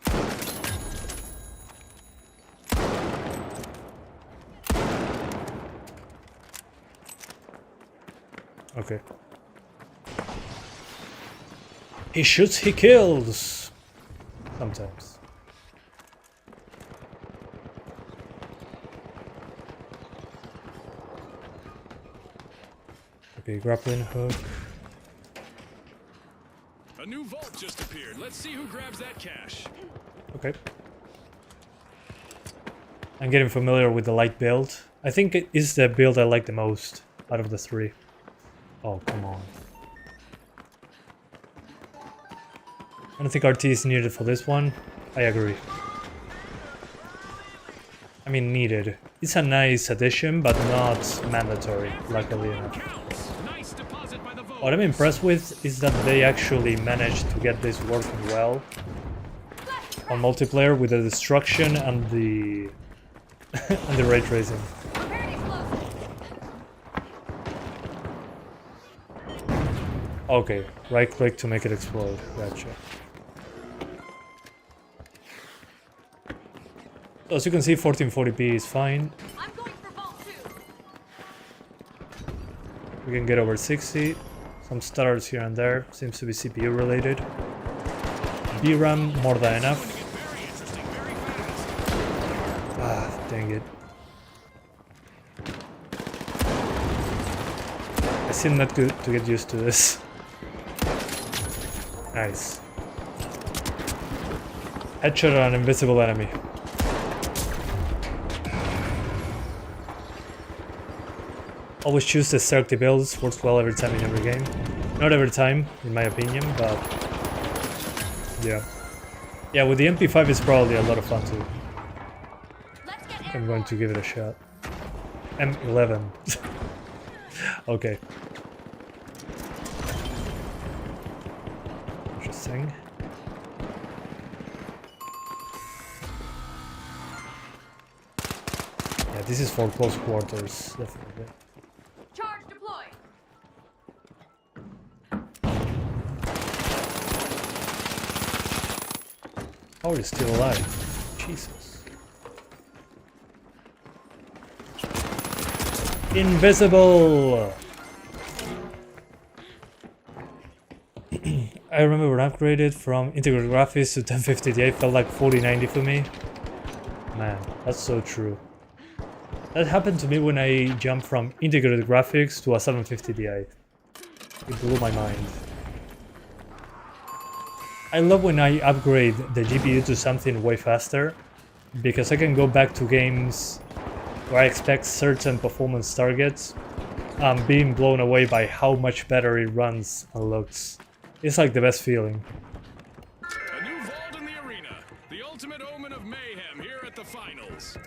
Okay. He shoots, he kills! Sometimes. Okay, grappling hook. A new vault just appeared. Let's see who grabs that cash. Okay. I'm getting familiar with the light build. I think it is the build I like the most out of the 3. Oh, come on. I don't think RT is needed for this one. I agree. I mean, needed. It's a nice addition, but not mandatory, luckily enough. What I'm impressed with is that they actually managed to get this working well on multiplayer with the destruction and the and the ray tracing. Okay, right click to make it explode. Gotcha. So as you can see, 1440p is fine. I'm going for vault 2. We can get over 60. Some stutters here and there. Seems to be CPU related. VRAM more than enough. Ah, dang it. I seem not good to get used to this. Nice. Headshot on an invisible enemy. Always choose the stealthy builds, works well every time in every game. Not every time, in my opinion, but yeah. Yeah, with the MP5 it's probably a lot of fun too. I'm going to give it a shot. M11. Okay. Interesting. Yeah, this is for close quarters, definitely. Charge deployed. Oh, he's still alive. Jesus. Invisible! I remember when I upgraded from integrated graphics to 1050 Ti, felt like 4090 for me. Man, that's so true. That happened to me when I jumped from integrated graphics to a 750 Ti. It blew my mind. I love when I upgrade the GPU to something way faster, because I can go back to games where I expect certain performance targets, being blown away by how much better it runs and looks. It's like the best feeling. A new vault in the arena. The ultimate omen of mayhem here at the finals.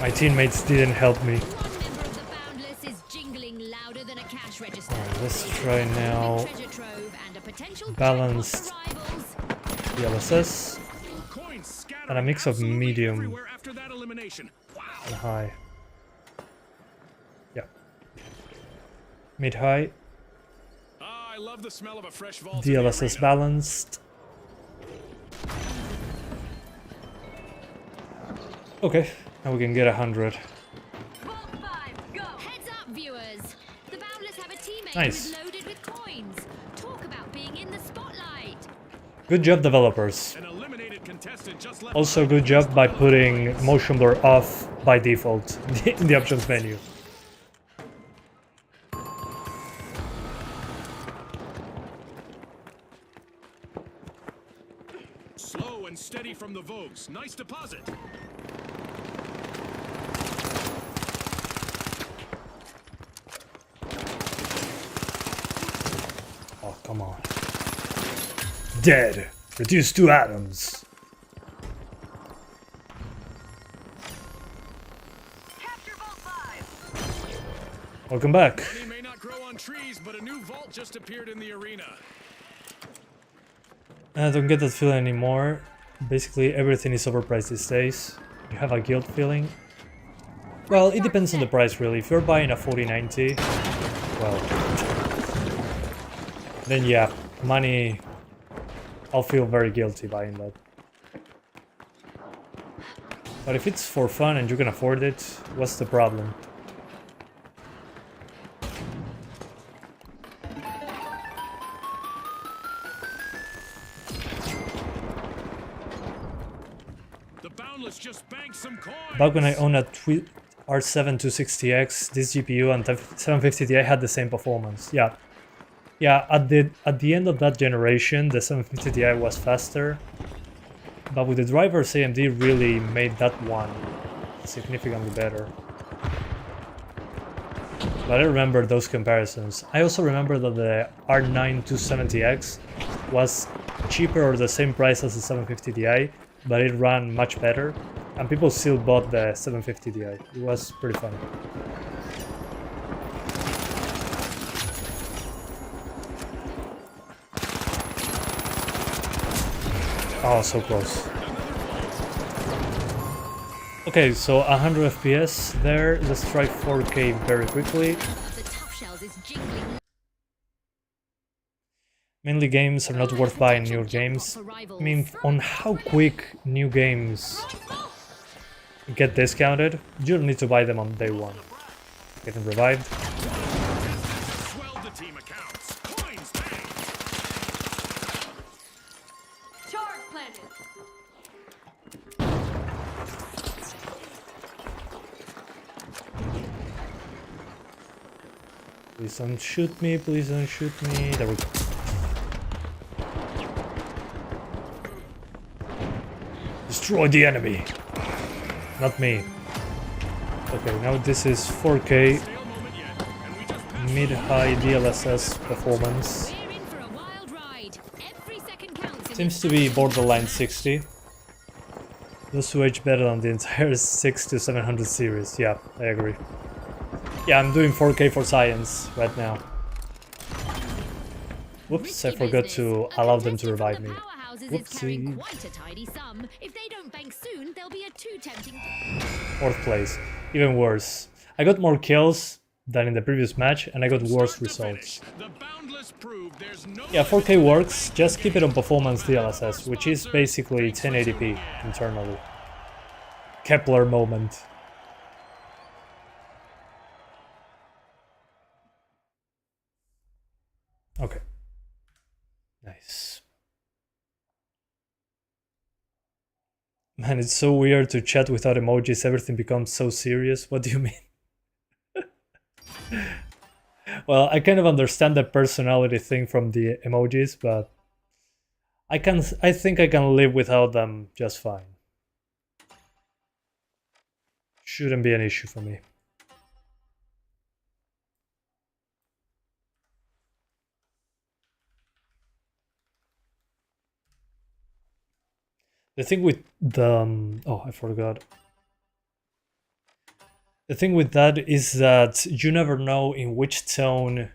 My teammates didn't help me. One member of the Boundless is jingling louder than a cash register. Let's try now Treasure trove and a potential balanced DLSS Coins scattered and a mix of absolutely medium everywhere after that elimination. Wow. and high. Yeah. Mid-high, Ah, I love the smell of a fresh vault. DLSS balanced. Okay, now we can get 100. Vault 5, go! Heads up, viewers! The Boundless have a teammate Nice. who's loaded with coins. Talk about being in the spotlight. Good job, developers. An eliminated contestant just left. Also, good job by putting motion blur off by default in the options menu. Slow and steady from the Vogues. Nice deposit. Oh, come on. Dead. Reduced to atoms. Capture Vault 5! Welcome back. Money may not grow on trees, but a new vault just appeared in the arena. I don't get that feeling anymore. Basically, everything is overpriced these days. You have a guilt feeling. Well, it depends on the price, really. If you're buying a 4090, well, then yeah, money. I'll feel very guilty buying that. But if it's for fun and you can afford it, what's the problem? The Boundless just banked some coins. Back when I owned a R7 260X, this GPU and 750 Ti had the same performance. Yeah. Yeah, at the end of that generation, the 750 Ti was faster, but with the drivers, AMD really made that one significantly better. But I remember those comparisons. I also remember that the R9 270X was cheaper or the same price as the 750 Ti, but it ran much better, and people still bought the 750 Ti. It was pretty fun. Oh, so close. Okay, so 100 FPS there. Let's try 4K very quickly. The tough shells is jingling. Mainly games are not worth buying newer games. I mean, on how quick new games get discounted, you don't need to buy them on day one. Getting revived. Swelled the team accounts. Coins banked. Charge planted! Please don't shoot me, please don't shoot me. There we go. Destroy the enemy! Not me. Okay, now this is 4K Stale moment yet, and we just passed. mid-high DLSS performance. We're in for a wild ride. Every second counts. Seems to be borderline 60. Those two age better than the entire 6 to 700 series. Yeah, I agree. Yeah, I'm doing 4K for science right now. Whoops, I forgot to allow them to revive me. Whoopsie. Quite a tidy sum. If they don't bank soon, there'll be a too tempting. 4th place. Even worse. I got more kills than in the previous match, and I got worse Start to results. finish, the Boundless proved there's no Yeah, 4K works, just keep it on performance DLSS, which is basically 1080p internally. Kepler moment. Man, it's so weird to chat without emojis. Everything becomes so serious. What do you mean? Well, I kind of understand the personality thing from the emojis, but I think I can live without them just fine. Shouldn't be an issue for me. The thing with the oh, I forgot. The thing with that is that you never know in which tone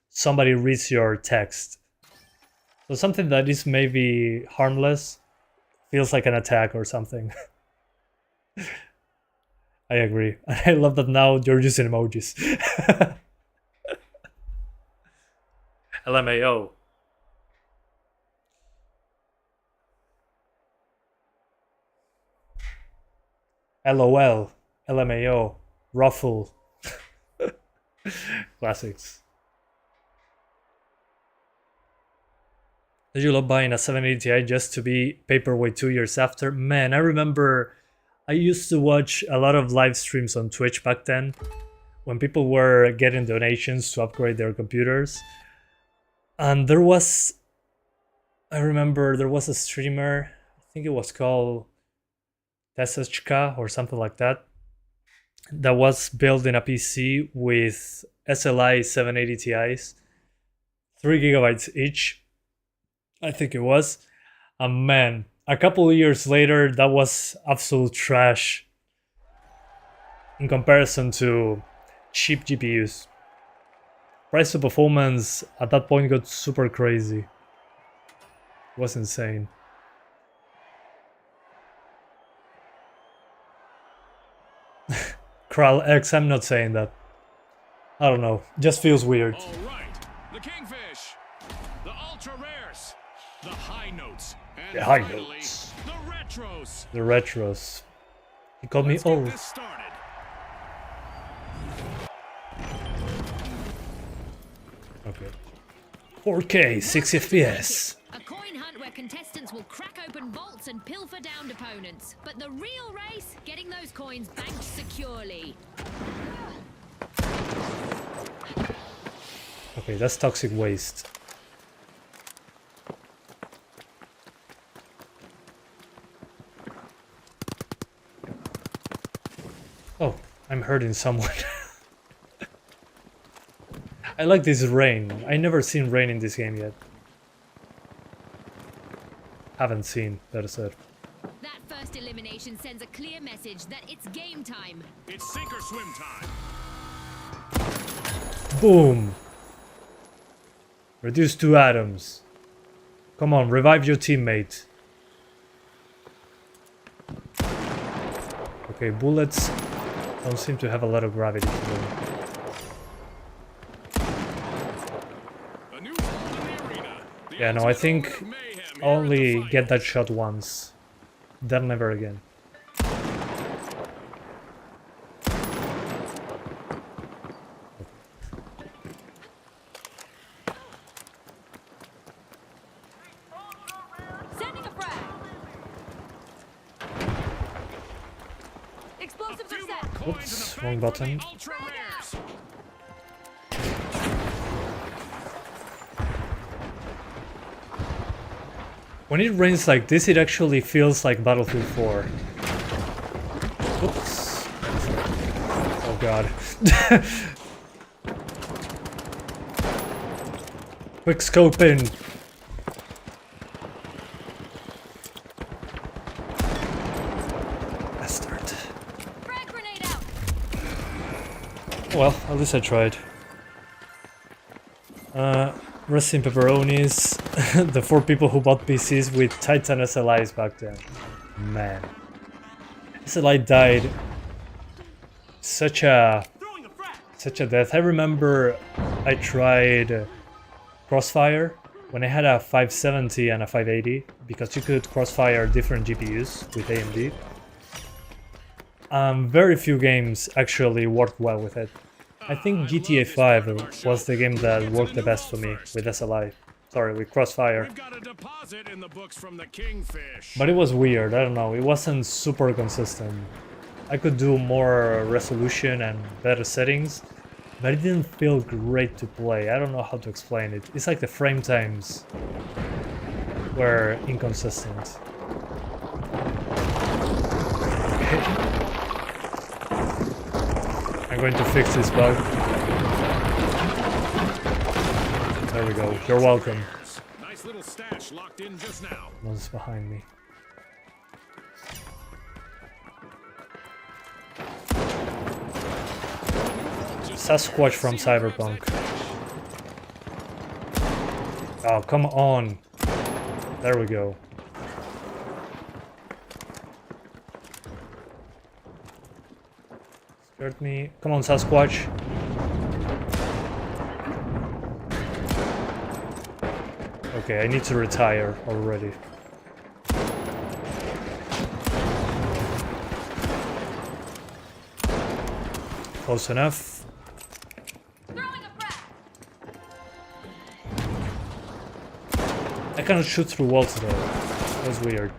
somebody reads your text. So something that is maybe harmless feels like an attack or something. I agree. I love that now you're using emojis. LMAO. LOL. LMAO. Ruffle. Classics. Did you love buying a 780 Ti just to be paperweight 2 years after? Man, I remember I used to watch a lot of live streams on Twitch back then when people were getting donations to upgrade their computers. And I remember there was a streamer, I think it was called Tesachka or something like that was building a PC with SLI 780 Ti's, 3 gigabytes each, I think it was. And man, a couple of years later, that was absolute trash in comparison to cheap GPUs. Price to performance at that point got super crazy. It was insane. Kral X, I'm not saying that. I don't know, just feels weird. All right, the Kingfish, the ultra rares, the high notes, and The high finally, notes. the retros. The retros. He called me Let's get old. this started. Okay. 4K, 60 FPS. A coin hunt where contestants will crack open vaults and pilfer downed opponents. But the real race, getting those coins banked securely. Okay, that's toxic waste. Oh, I'm hurting someone. I like this rain. I never seen rain in this game yet. Haven't seen, better said. That first elimination sends a clear message that it's game time. It's sink or swim time. Boom! Reduce 2 atoms. Come on, revive your teammate. Okay, bullets don't seem to have a lot of gravity to them. A new hole in the arena. The Yeah, no, I ultimate think moment of mayhem here in the only get that finals. shot once. Then never again. Sending a frag. Explosives are set. Coins in Oops, the wrong bank for the button. ultra rares. When it rains like this, it actually feels like Battlefield 4. Oops. Oh god. Quick scope in. Bastard. Frag grenade out. Well, at least I tried. Rest in pepperonis. The 4 people who bought PCs with Titan SLIs back then. Man. SLI died. Such a death. I remember I tried Crossfire when I had a 570 and a 580 because you could crossfire different GPUs with AMD. Very few games actually worked well with it. I think GTA 5 was the game that worked the best for me with SLI. Sorry, with Crossfire. We've got a deposit in the books from the Kingfish. But it was weird, I don't know, it wasn't super consistent. I could do more resolution and better settings, but it didn't feel great to play. I don't know how to explain it. It's like the frame times were inconsistent. I'm going to fix this bug. There we go. You're welcome. Nice little stash locked in just now. One's behind me. Sasquatch from Cyberpunk. Oh, come on. There we go. Scared me. Come on, Sasquatch. Okay, I need to retire already. Close enough. I cannot shoot through walls though. That's weird.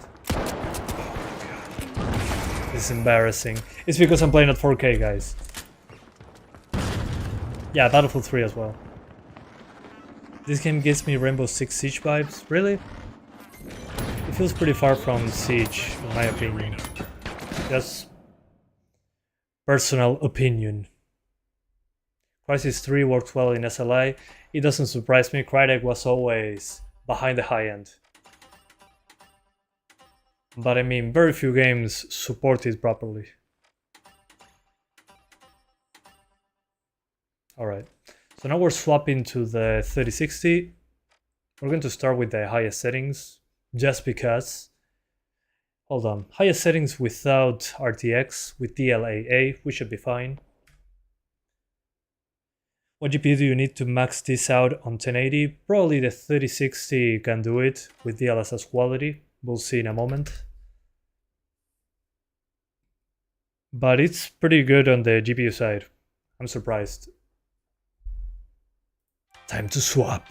This is embarrassing. It's because I'm playing at 4K, guys. Yeah, Battlefield 3 as well. This game gives me Rainbow Six Siege vibes. Really? It feels pretty far from Siege, in my opinion. Just personal opinion. Crysis 3 worked well in SLI. It doesn't surprise me. Crytek was always behind the high end. But I mean, very few games support it properly. Alright, so now we're swapping to the 3060. We're going to start with the highest settings, just because. Hold on, highest settings without RTX, with DLAA, we should be fine. What GPU do you need to max this out on 1080? Probably the 3060 can do it with DLSS quality. We'll see in a moment. But it's pretty good on the GPU side. I'm surprised. Time to swap.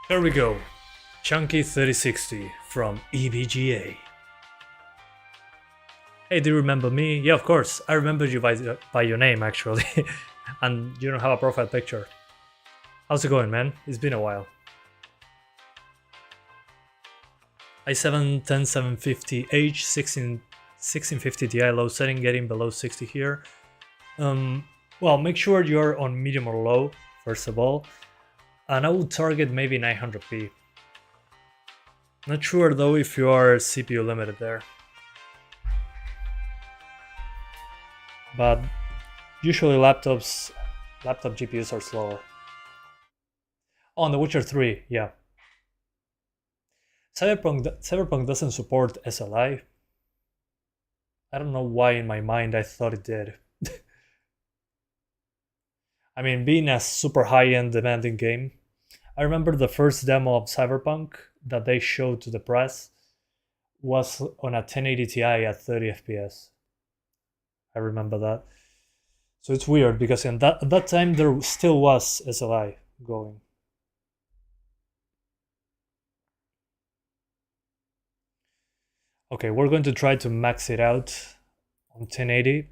There we go. Chunky 3060 from EVGA. Hey, do you remember me? Yeah, of course. I remember you by your name, actually. And you don't have a profile picture. How's it going, man? It's been a while. i7-10750H, 1650 Ti low setting, getting below 60 here. Well, make sure you're on medium or low, first of all. And I would target maybe 900p. Not sure though if you are CPU limited there. But usually laptop GPUs are slower. Oh, on The Witcher 3, yeah. Cyberpunk doesn't support SLI. I don't know why in my mind I thought it did. I mean, being a super high-end demanding game, I remember the first demo of Cyberpunk that they showed to the press was on a 1080 Ti at 30 FPS. I remember that. So it's weird because at that time there still was SLI going. Okay, we're going to try to max it out on 1080.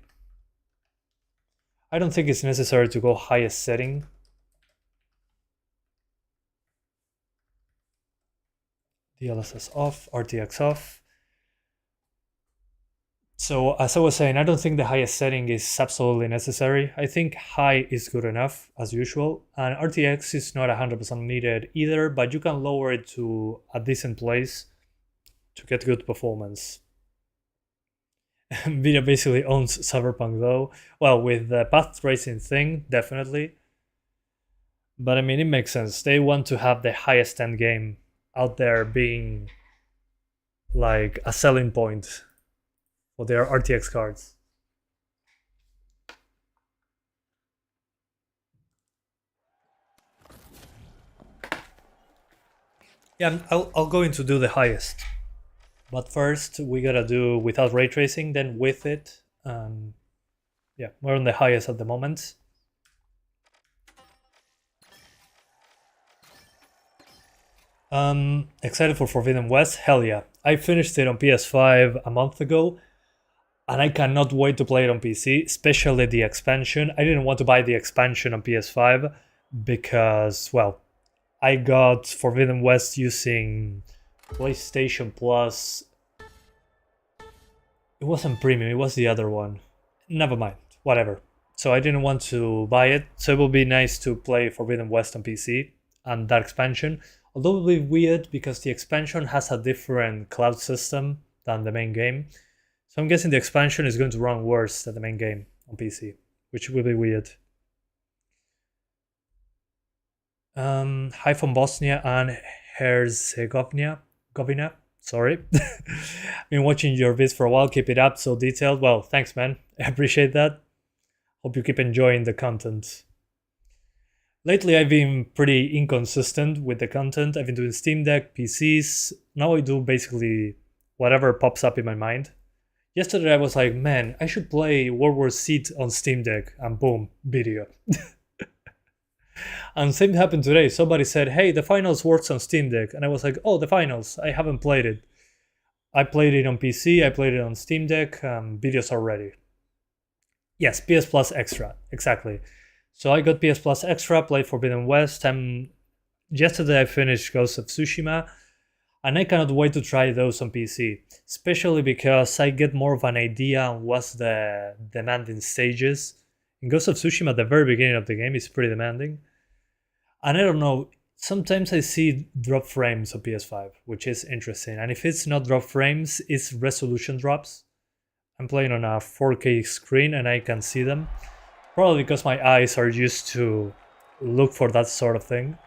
I don't think it's necessary to go highest setting. DLSS off, RTX off. So as I was saying, I don't think the highest setting is absolutely necessary. I think high is good enough as usual, and RTX is not 100% needed either, but you can lower it to a decent place to get good performance. Nvidia basically owns Cyberpunk though. Well, with the path tracing thing, definitely. But I mean, it makes sense. They want to have the highest end game out there being like a selling point for their RTX cards. Yeah, I'll go into do the highest. But first, we gotta do without ray tracing, then with it. Yeah, we're on the highest at the moment. Excited for Forbidden West? Hell yeah. I finished it on PS5 a month ago, and I cannot wait to play it on PC, especially the expansion. I didn't want to buy the expansion on PS5 because, well, I got Forbidden West using PlayStation Plus. It wasn't premium, it was the other one. Never mind, whatever. So I didn't want to buy it, so it will be nice to play Forbidden West on PC and that expansion. Although it will be weird because the expansion has a different cloud system than the main game. So I'm guessing the expansion is going to run worse than the main game on PC, which will be weird. Hi from Bosnia and Herzegovina. Sorry. Been watching your vids for a while. Keep it up, so detailed. Well, thanks, man. I appreciate that. Hope you keep enjoying the content. Lately, I've been pretty inconsistent with the content. I've been doing Steam Deck, PCs. Now I do basically whatever pops up in my mind. Yesterday I was like, man, I should play World War Z on Steam Deck, and boom, video. And same happened today. Somebody said, hey, the finals works on Steam Deck. And I was like, oh, the finals, I haven't played it. I played it on PC, I played it on Steam Deck, videos are ready. Yes, PS Plus Extra, exactly. So I got PS Plus Extra, played Forbidden West, and yesterday I finished Ghost of Tsushima, and I cannot wait to try those on PC, especially because I get more of an idea on what's the demanding stages. In Ghost of Tsushima, the very beginning of the game is pretty demanding. And I don't know, sometimes I see drop frames on PS5, which is interesting. And if it's not drop frames, it's resolution drops. I'm playing on a 4K screen and I can see them. Probably because my eyes are used to look for that sort of thing.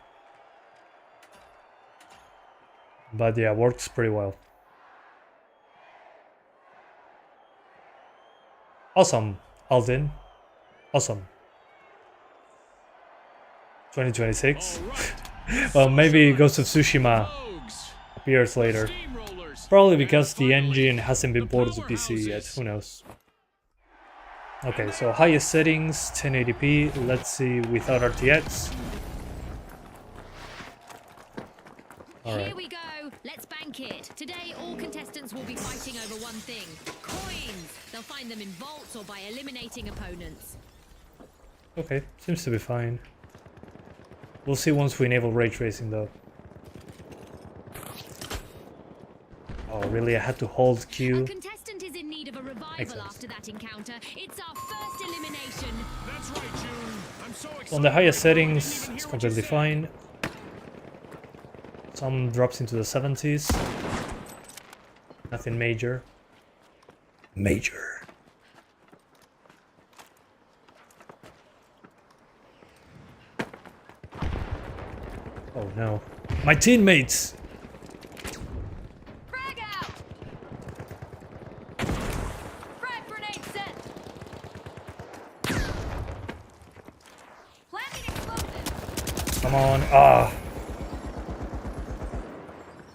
But yeah, works pretty well. Awesome, Alden. Awesome. 2026. Well, maybe Ghost of Tsushima appears later. Probably because the engine hasn't been ported to PC yet, who knows. Okay, so highest settings, 1080p, let's see without RTX. Alright. Here we go, let's bank it. Today all contestants will be fighting over one thing, coins. They'll find them in vaults or by eliminating opponents. Okay, seems to be fine. We'll see once we enable ray tracing though. Oh really, I had to hold Q. A contestant is in need of a revival after that encounter. It's our first elimination. That's right, June. I'm so excited. On the highest settings, it's completely fine. Some drops into the 70s. Nothing major. Major. Oh no. My teammates! Frag out! Frag grenade set! Planting explosive! Come on. Ah!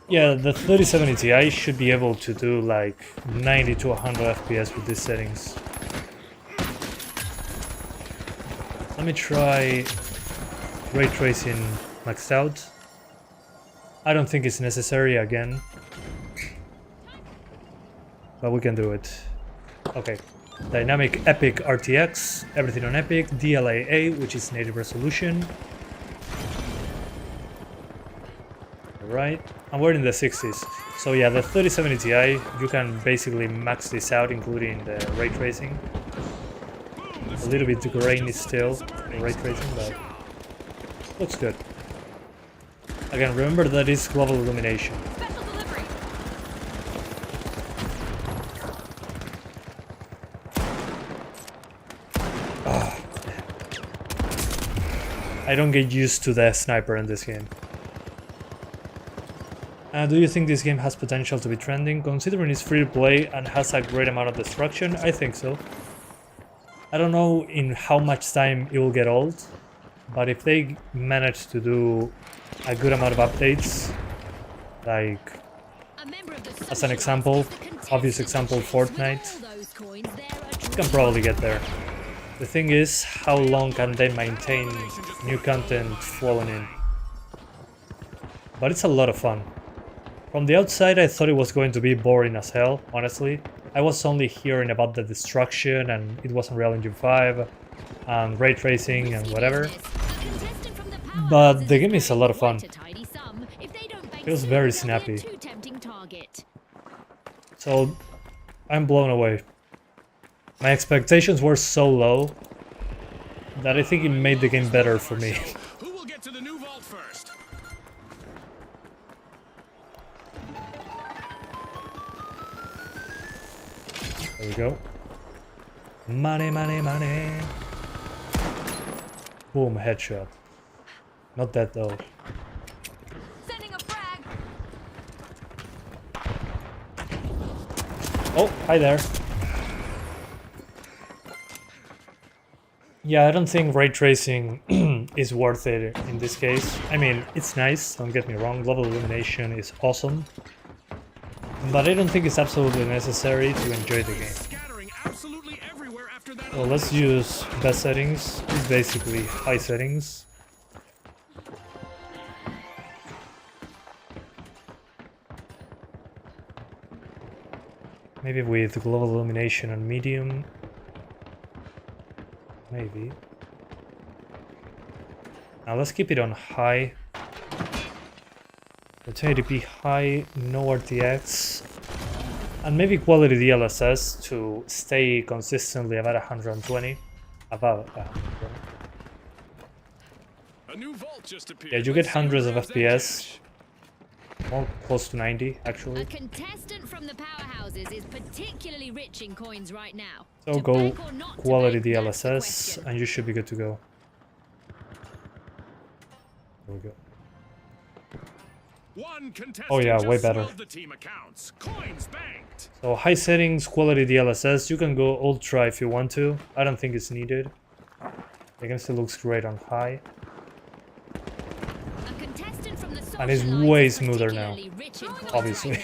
Yeah, the 3070 Ti should be able to do like 90 to 100 FPS with these settings. Let me try ray tracing maxed out. I don't think it's necessary again, but we can do it. Okay, dynamic Epic RTX, everything on Epic, DLAA, which is native resolution. right? And we're in the 60s. So yeah, the 3070 Ti, you can basically max this out, including the ray tracing. A little bit grainy still, the ray tracing, but looks good. Again, remember that it's global illumination. Special delivery. I don't get used to the sniper in this game. Do you think this game has potential to be trending? Considering it's free to play and has a great amount of destruction, I think so. I don't know in how much time it will get old, but if they manage to do a good amount of updates, like, as an example, obvious example, Fortnite, it can probably get there. The thing is, how long can they maintain new content flowing in? But it's a lot of fun. From the outside, I thought it was going to be boring as hell, honestly. I was only hearing about the destruction and it wasn't Real Engine 5 and ray tracing and whatever. But the game is a lot of fun. Feels very snappy. So I'm blown away. My expectations were so low that I think it made the game better for me. Who will get to the new vault first? There we go. Money, money, money. Boom, headshot. Not that though. Sending a frag. Oh, hi there. Yeah, I don't think ray tracing is worth it in this case. I mean, it's nice, don't get me wrong, global illumination is awesome. But I don't think it's absolutely necessary to enjoy the game. Well, let's use best settings. It's basically high settings. Maybe with global illumination on medium. Maybe. Now let's keep it on high. The 1080p high, no RTX. And maybe quality DLSS to stay consistently about 120. About 120. A new vault just appeared. Yeah, you get hundreds of FPS. More close to 90, actually. A contestant from the powerhouses is particularly rich in coins right now. So go quality DLSS and you should be good to go. There we go. Oh yeah, way better. So high settings, quality DLSS, you can go ultra if you want to. I don't think it's needed. The game still looks great on high. And it's way smoother now, obviously.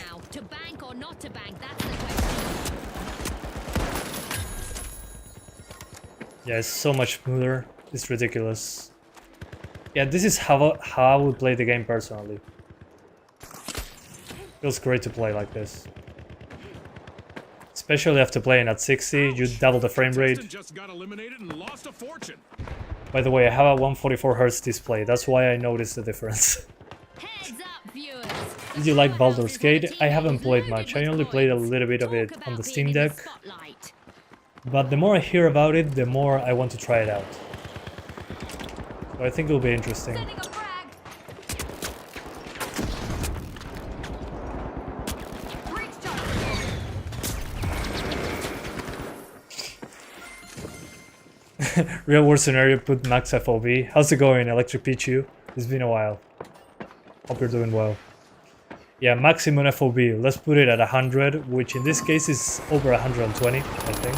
Yeah, it's so much smoother. It's ridiculous. Yeah, this is how I would play the game personally. Feels great to play like this. Especially after playing at 60, you double the frame rate. By the way, I have a 144Hz display, that's why I noticed the difference. Did you like Baldur's Gate? I haven't played much, I only played a little bit of it on the Steam Deck. But the more I hear about it, the more I want to try it out. So I think it'll be interesting. Real world scenario, put max FOV. How's it going, Electric Pichu? It's been a while. Hope you're doing well. Yeah, maximum FOV. Let's put it at 100, which in this case is over 120, I think.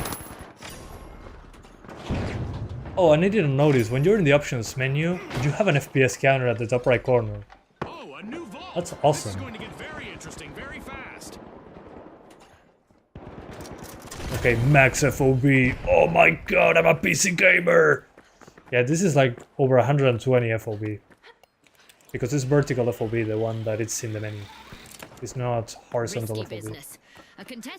Oh, and I didn't notice, when you're in the options menu, you have an FPS counter at the top right corner. Oh, a new vault. That's awesome. This is going to get very interesting very fast. Okay, max FOV. Oh my god, I'm a PC gamer! Yeah, this is like over 120 FOV. Because it's vertical FOV, the one that it's in the menu. It's not horizontal FOV.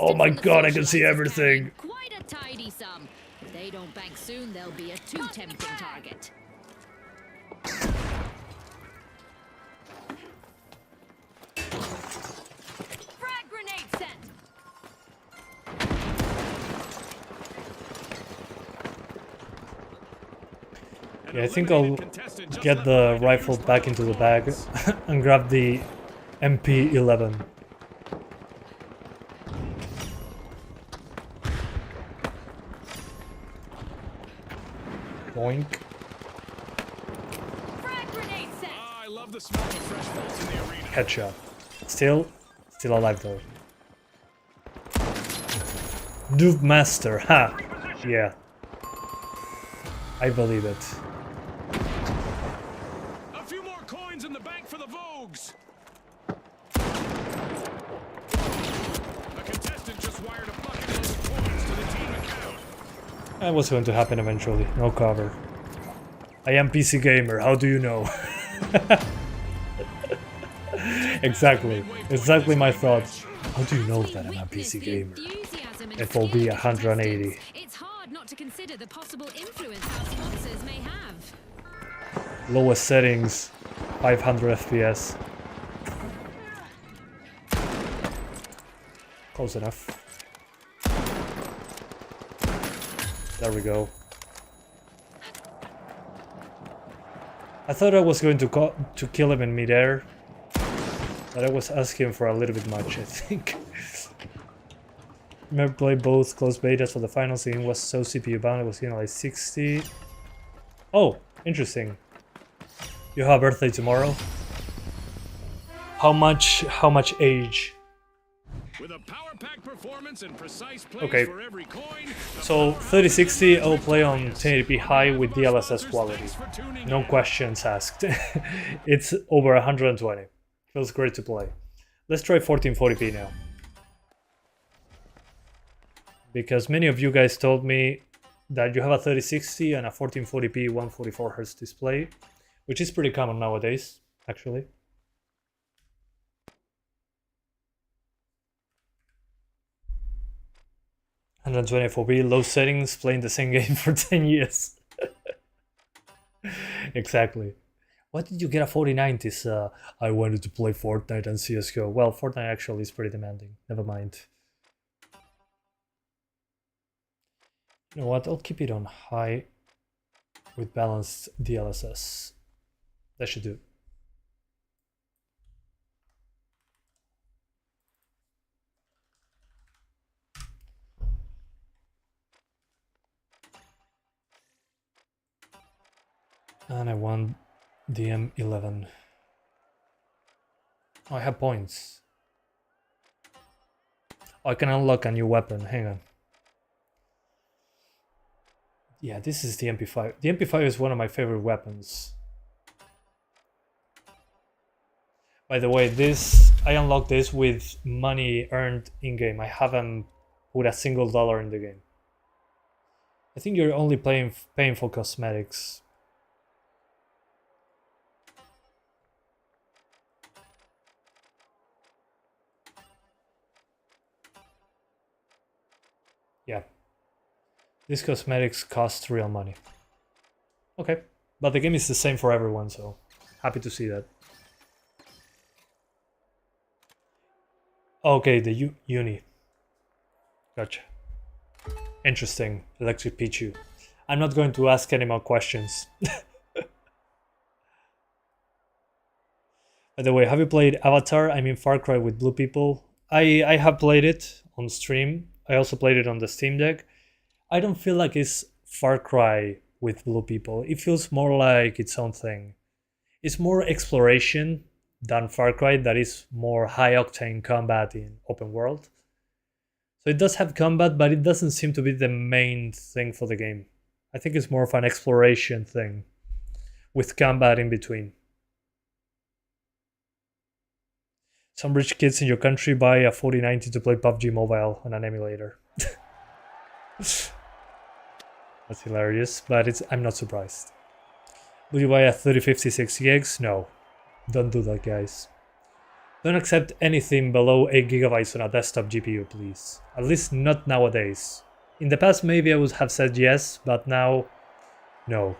Oh my god, I can see everything! Quite a tidy sum. If they don't bank soon, they'll be a too tempting target. Yeah, I think I'll get the rifle back into the bag and grab the MP11. Boink. I love the smell of fresh bolts in the arena. Headshot. Still alive though. Duve Master, ha! Yeah. I believe it. A few more coins in the bank for the Vogues. A contestant just wired a bucket load of coins to the team account. That was going to happen eventually. No cover. I am PC gamer. How do you know? Exactly my thoughts. How do you know that I'm a PC gamer? FOB 180. It's hard not to consider the possible influence our sponsors may have. Lowest settings, 500 FPS. Close enough. There we go. I thought I was going to kill him in midair, but I was asking for a little bit much, I think. Remember play both closed betas for the final scene was so CPU bound, it was like 60. Oh, interesting. You have a birthday tomorrow? How much age? With a power pack performance and precise plays Okay. for every coin, So 3060 I'll play on 1080p high with DLSS quality. No questions asked. It's over 120. Feels great to play. Let's try 1440p now. Because many of you guys told me that you have a 3060 and a 1440p 144Hz display, which is pretty common nowadays, actually. $124p, low settings, playing the same game for 10 years. Exactly. Why did you get a 4090? I wanted to play Fortnite and CSGO. Well, Fortnite actually is pretty demanding. Never mind. You know what? I'll keep it on high with balanced DLSS. That should do. And I want the M11. Oh, I have points. Oh, I can unlock a new weapon. Hang on. Yeah, this is the MP5. The MP5 is one of my favorite weapons. By the way, I unlocked this with money earned in-game. I haven't put a single dollar in the game. I think you're only paying for cosmetics. Yeah. These cosmetics cost real money. Okay. But the game is the same for everyone, so happy to see that. Okay, the uni. Gotcha. Interesting. Electric Pichu. I'm not going to ask any more questions. By the way, have you played Avatar? I mean Far Cry with blue people? I have played it on stream. I also played it on the Steam Deck. I don't feel like it's Far Cry with blue people. It feels more like its own thing. It's more exploration than Far Cry, that is more high-octane combat in open world. So it does have combat, but it doesn't seem to be the main thing for the game. I think it's more of an exploration thing, with combat in between. Some rich kids in your country buy a 4090 to play PUBG Mobile on an emulator. That's hilarious, but I'm not surprised. Would you buy a 3056 gigs? No. Don't do that, guys. Don't accept anything below 8 GB on a desktop GPU, please. At least not nowadays. In the past, maybe I would have said yes, but now, no.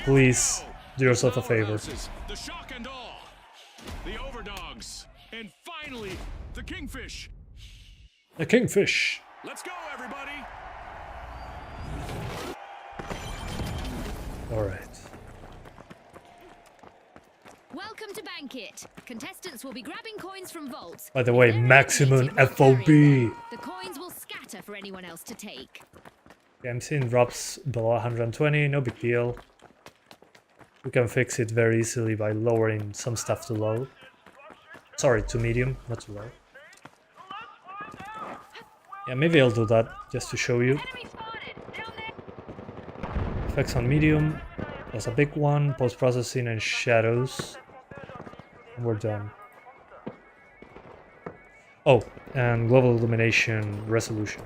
Please, do yourself a favor. The shock and awe, the overdogs, and finally, the kingfish. The kingfish. Let's go, everybody. Alright. kit. Contestants will be grabbing coins from vaults. By the way, maximum FOB. The coins will scatter for anyone else to take. Yeah, I'm seeing drops below 120, no big deal. We can fix it very easily by lowering some stuff to low. Sorry, to medium, not to low. Yeah, maybe I'll do that just to show you. Effects on medium. That's a big one. Post-processing and shadows. And we're done. Oh, and global illumination resolution.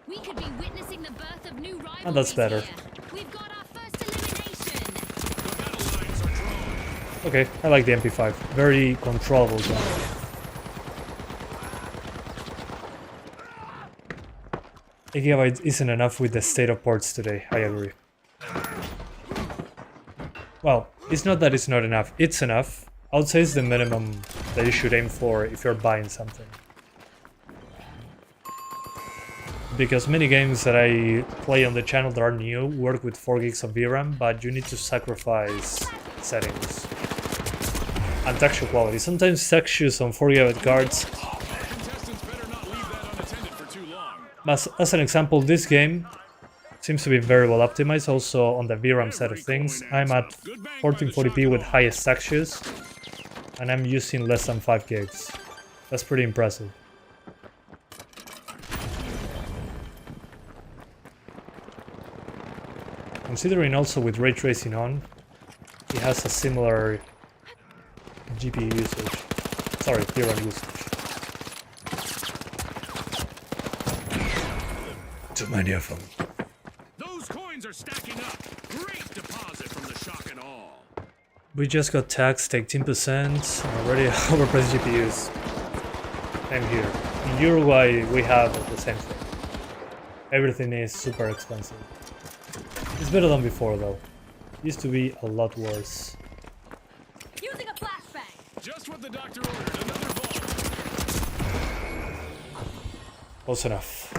We could be witnessing the birth of new rivalries. And that's better. Here. We've got our first elimination. The battle lines are drawn. Okay, I like the MP5. Very controllable gun. A gigabyte isn't enough with the state of ports today, I agree. Well, it's not that it's not enough, it's enough. I would say it's the minimum that you should aim for if you're buying something. Because many games that I play on the channel that are new work with 4 gigs of VRAM, but you need to sacrifice settings and texture quality. Sometimes textures on 4 GB cards. As an example, this game seems to be very well optimized also on the VRAM side of things. I'm at 1440p with highest textures and I'm using less than 5 gigs. That's pretty impressive. Considering also with ray tracing on, it has a similar GPU usage. Sorry, VRAM usage. Too many of them. Those coins are stacking up. Great deposit from the shock and awe. We just got taxed 18% and already overpriced GPUs. Same here. In Uruguay we have the same thing. Everything is super expensive. It's better than before though. It used to be a lot worse. Using a flashbang. Just what the doctor ordered. Another vault. Close enough.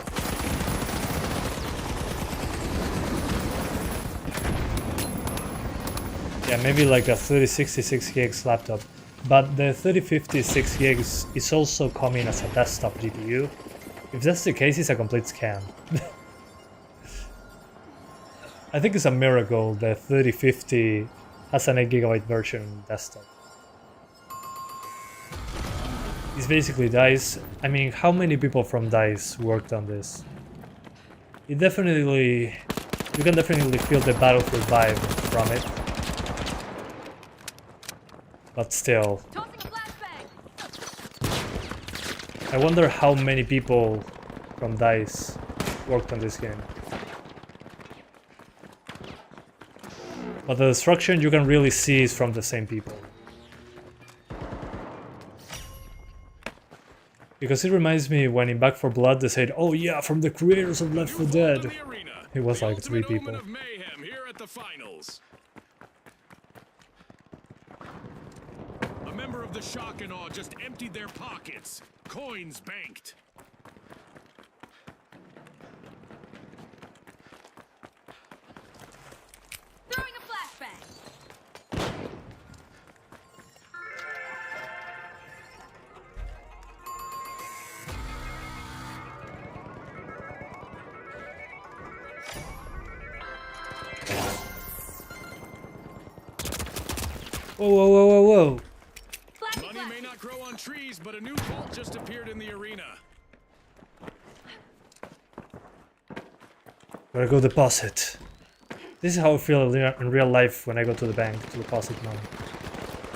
Yeah, maybe like a 3066 gigs laptop, but the 3050 6 gigs is also coming as a desktop GPU. If that's the case, it's a complete scam. I think it's a miracle the 3050 has an 8GB version desktop. It's basically DICE. I mean, how many people from DICE worked on this? You can definitely feel the Battlefield vibe from it. But still, I wonder how many people from DICE worked on this game. But the destruction you can really see is from the same people. Because it reminds me when in Back 4 Blood they said, oh yeah, from the creators of Left 4 Dead. It was like 3 people. Of the shock and awe just emptied their pockets. Coins banked. Throwing a flashbang. Whoa, whoa, whoa, whoa, whoa. Money may not grow on trees, but a new vault just appeared in the arena. Gotta go deposit. This is how I feel in real life when I go to the bank to deposit money.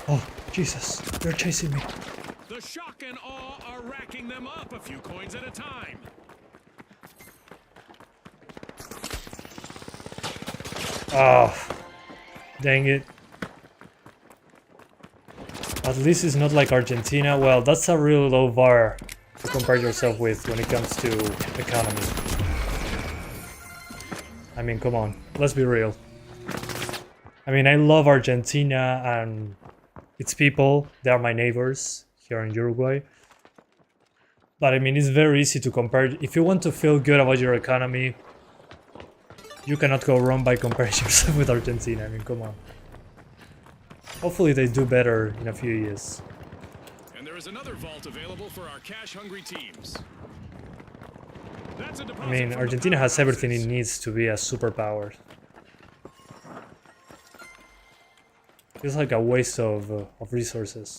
Oh, Jesus, they're chasing me. The shock and awe are racking them up a few coins at a time. Oh, dang it. At least it's not like Argentina. Well, that's a really low bar to compare yourself with when it comes to economy. I mean, come on, let's be real. I mean, I love Argentina and its people. They are my neighbors here in Uruguay. But I mean, it's very easy to compare. If you want to feel good about your economy, you cannot go wrong by comparing yourself with Argentina. I mean, come on. Hopefully they do better in a few years. And there is another vault available for our cash-hungry teams. That's a I deposit mean, from the Argentina has everything it powerhouses. needs to be a superpower. It's like a waste of resources.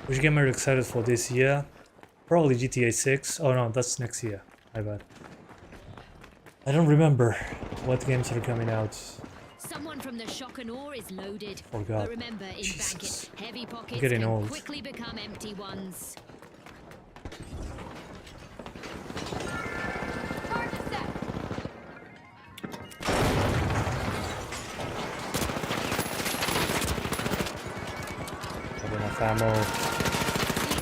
Which game are you excited for this year? Probably GTA 6. Oh no, that's next year. My bad. I don't remember what games are coming out. Someone from the shock and awe is loaded. Forgot. But remember, in Jesus. Bankit, heavy pockets Getting can old. quickly become empty ones. Not enough ammo. The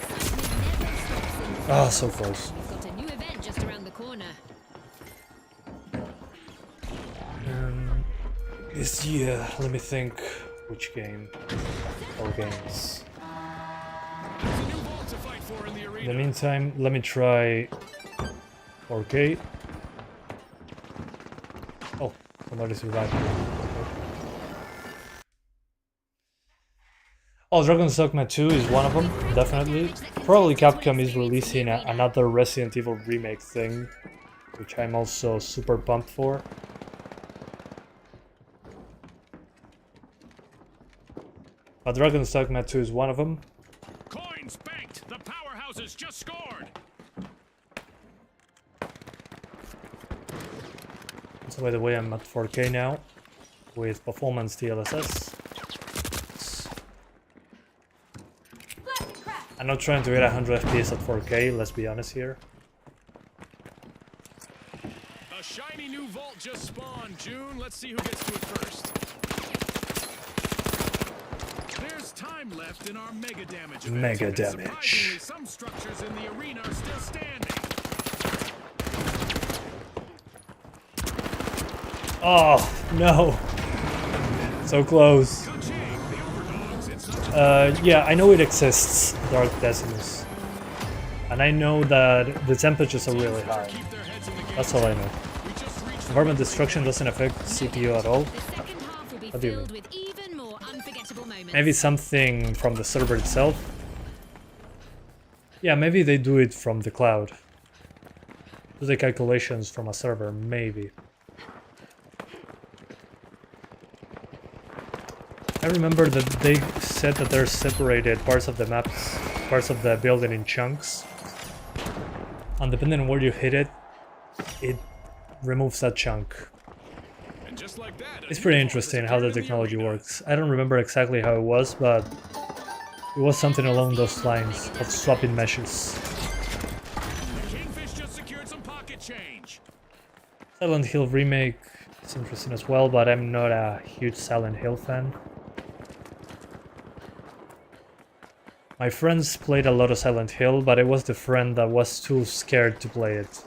excitement never stops in the Ah, so close. We've got a new event just around the corner. This year, let me think. Which game? Or games. There's a new vault to fight for in the In arena. the meantime, let me try 4K. Oh, somebody survived. Oh, Dragon's Dogma 2 is one of them, definitely. Probably Capcom is releasing another Resident Evil remake thing, which I'm also super pumped for. But Dragon's Dogma 2 is one of them. Coins banked. The powerhouses just scored. So by the way, I'm at 4K now, with performance DLSS. I'm not trying to get 100 FPS at 4K, let's be honest here. A shiny new vault just spawned, June. Let's see who gets to it first. There's time left in our mega damage event. Mega and damage. surprisingly, some structures in the arena are still standing. Oh, no. So close. Ka-ching, the overdogs. It's not Yeah, I know it exists, Dark Decimus. And I know that the temperatures are really high. keep their heads in the game. That's all I know. We just reached Environment destruction doesn't affect CPU at all. The second half will be What do you filled mean? with even more unforgettable moments. Maybe something from the server itself. Yeah, maybe they do it from the cloud. Do the calculations from a server, maybe. I remember that they said that they're separated parts of the maps, parts of the building in chunks. And depending on where you hit it, it removes that chunk. And just like that, It's pretty interesting how the technology works. I don't remember exactly how it was, but it was something along those lines of swapping meshes. Kingfish just secured some pocket change. Silent Hill remake is interesting as well, but I'm not a huge Silent Hill fan. My friends played a lot of Silent Hill, but I was the friend that was too scared to play it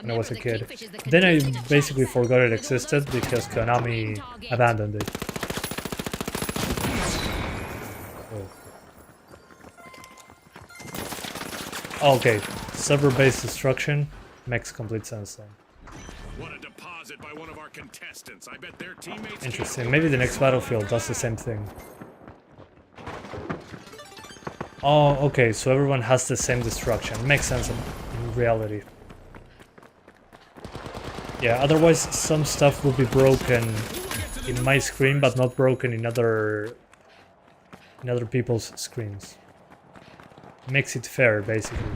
when I was a kid. Then I basically forgot it existed because Konami abandoned it. Oh. Okay, server-based destruction makes complete sense then. What a deposit by one of our contestants. I bet their teammates. Interesting. Maybe the next Battlefield does the same thing. Oh, okay, so everyone has the same destruction. Makes sense in reality. Yeah, otherwise some stuff would be broken in my screen, but not broken in other people's screens. Makes it fair, basically.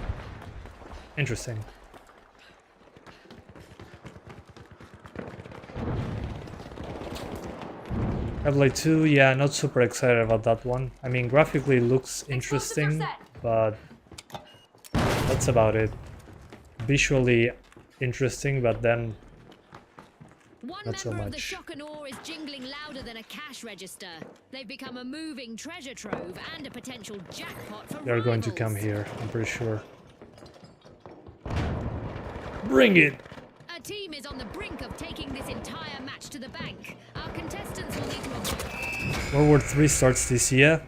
Interesting. Hellblade 2, yeah, not super excited about that one. I mean, graphically it looks interesting, but that's about it. Visually interesting, but then One not so member of the much. shock and awe is jingling louder than a cash register. They've become a moving treasure trove and a potential jackpot for They're going to rivals. come here, I'm pretty sure. Bring it! A team is on the brink of taking this entire match to the bank. Our contestants will need to avoid. World War 3 starts this year.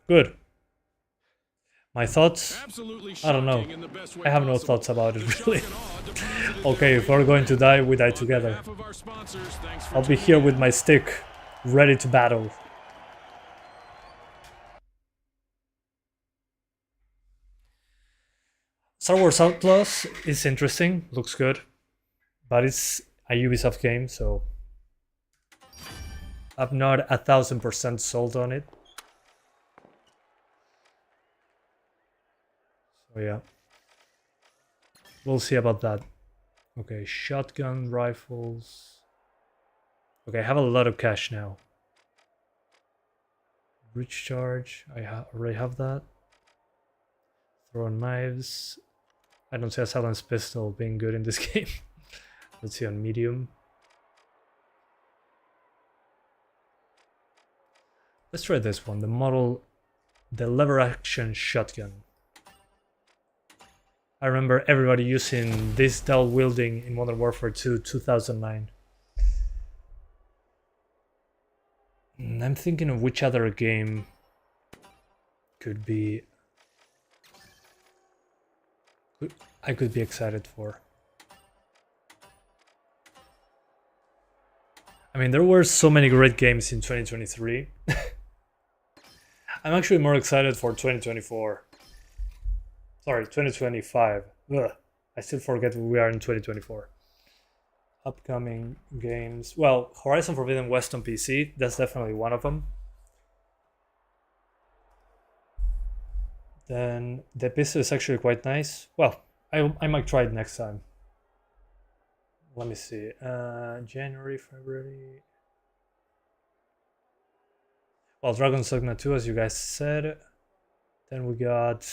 Good. My thoughts? Absolutely I don't know. shocking in the best way I have no possible. thoughts about The it, shock really. and awe deposited Okay, if today. we're going to die, we die On together. behalf of our sponsors, thanks for I'll be tuning here in. with my stick, ready to battle. Star Wars Outlaws is interesting, looks good, but it's a Ubisoft game, so I'm not 1000% sold on it. So yeah, we'll see about that. Okay, shotgun, rifles. Okay, I have a lot of cash now. Breach charge, I already have that. Throwing knives. I don't see a silenced pistol being good in this game. Let's see on medium. Let's try this one, the lever action shotgun. I remember everybody using this dual wielding in Modern Warfare 2 2009. I'm thinking of which other game could be I could be excited for. I mean, there were so many great games in 2023. I'm actually more excited for 2024. Sorry, 2025. Ugh, I still forget we are in 2024. Upcoming games. Well, Horizon Forbidden West on PC, that's definitely one of them. Then the pistol is actually quite nice. Well, I might try it next time. Let me see. January, February. Well, Dragon's Dogma 2, as you guys said. Then we got...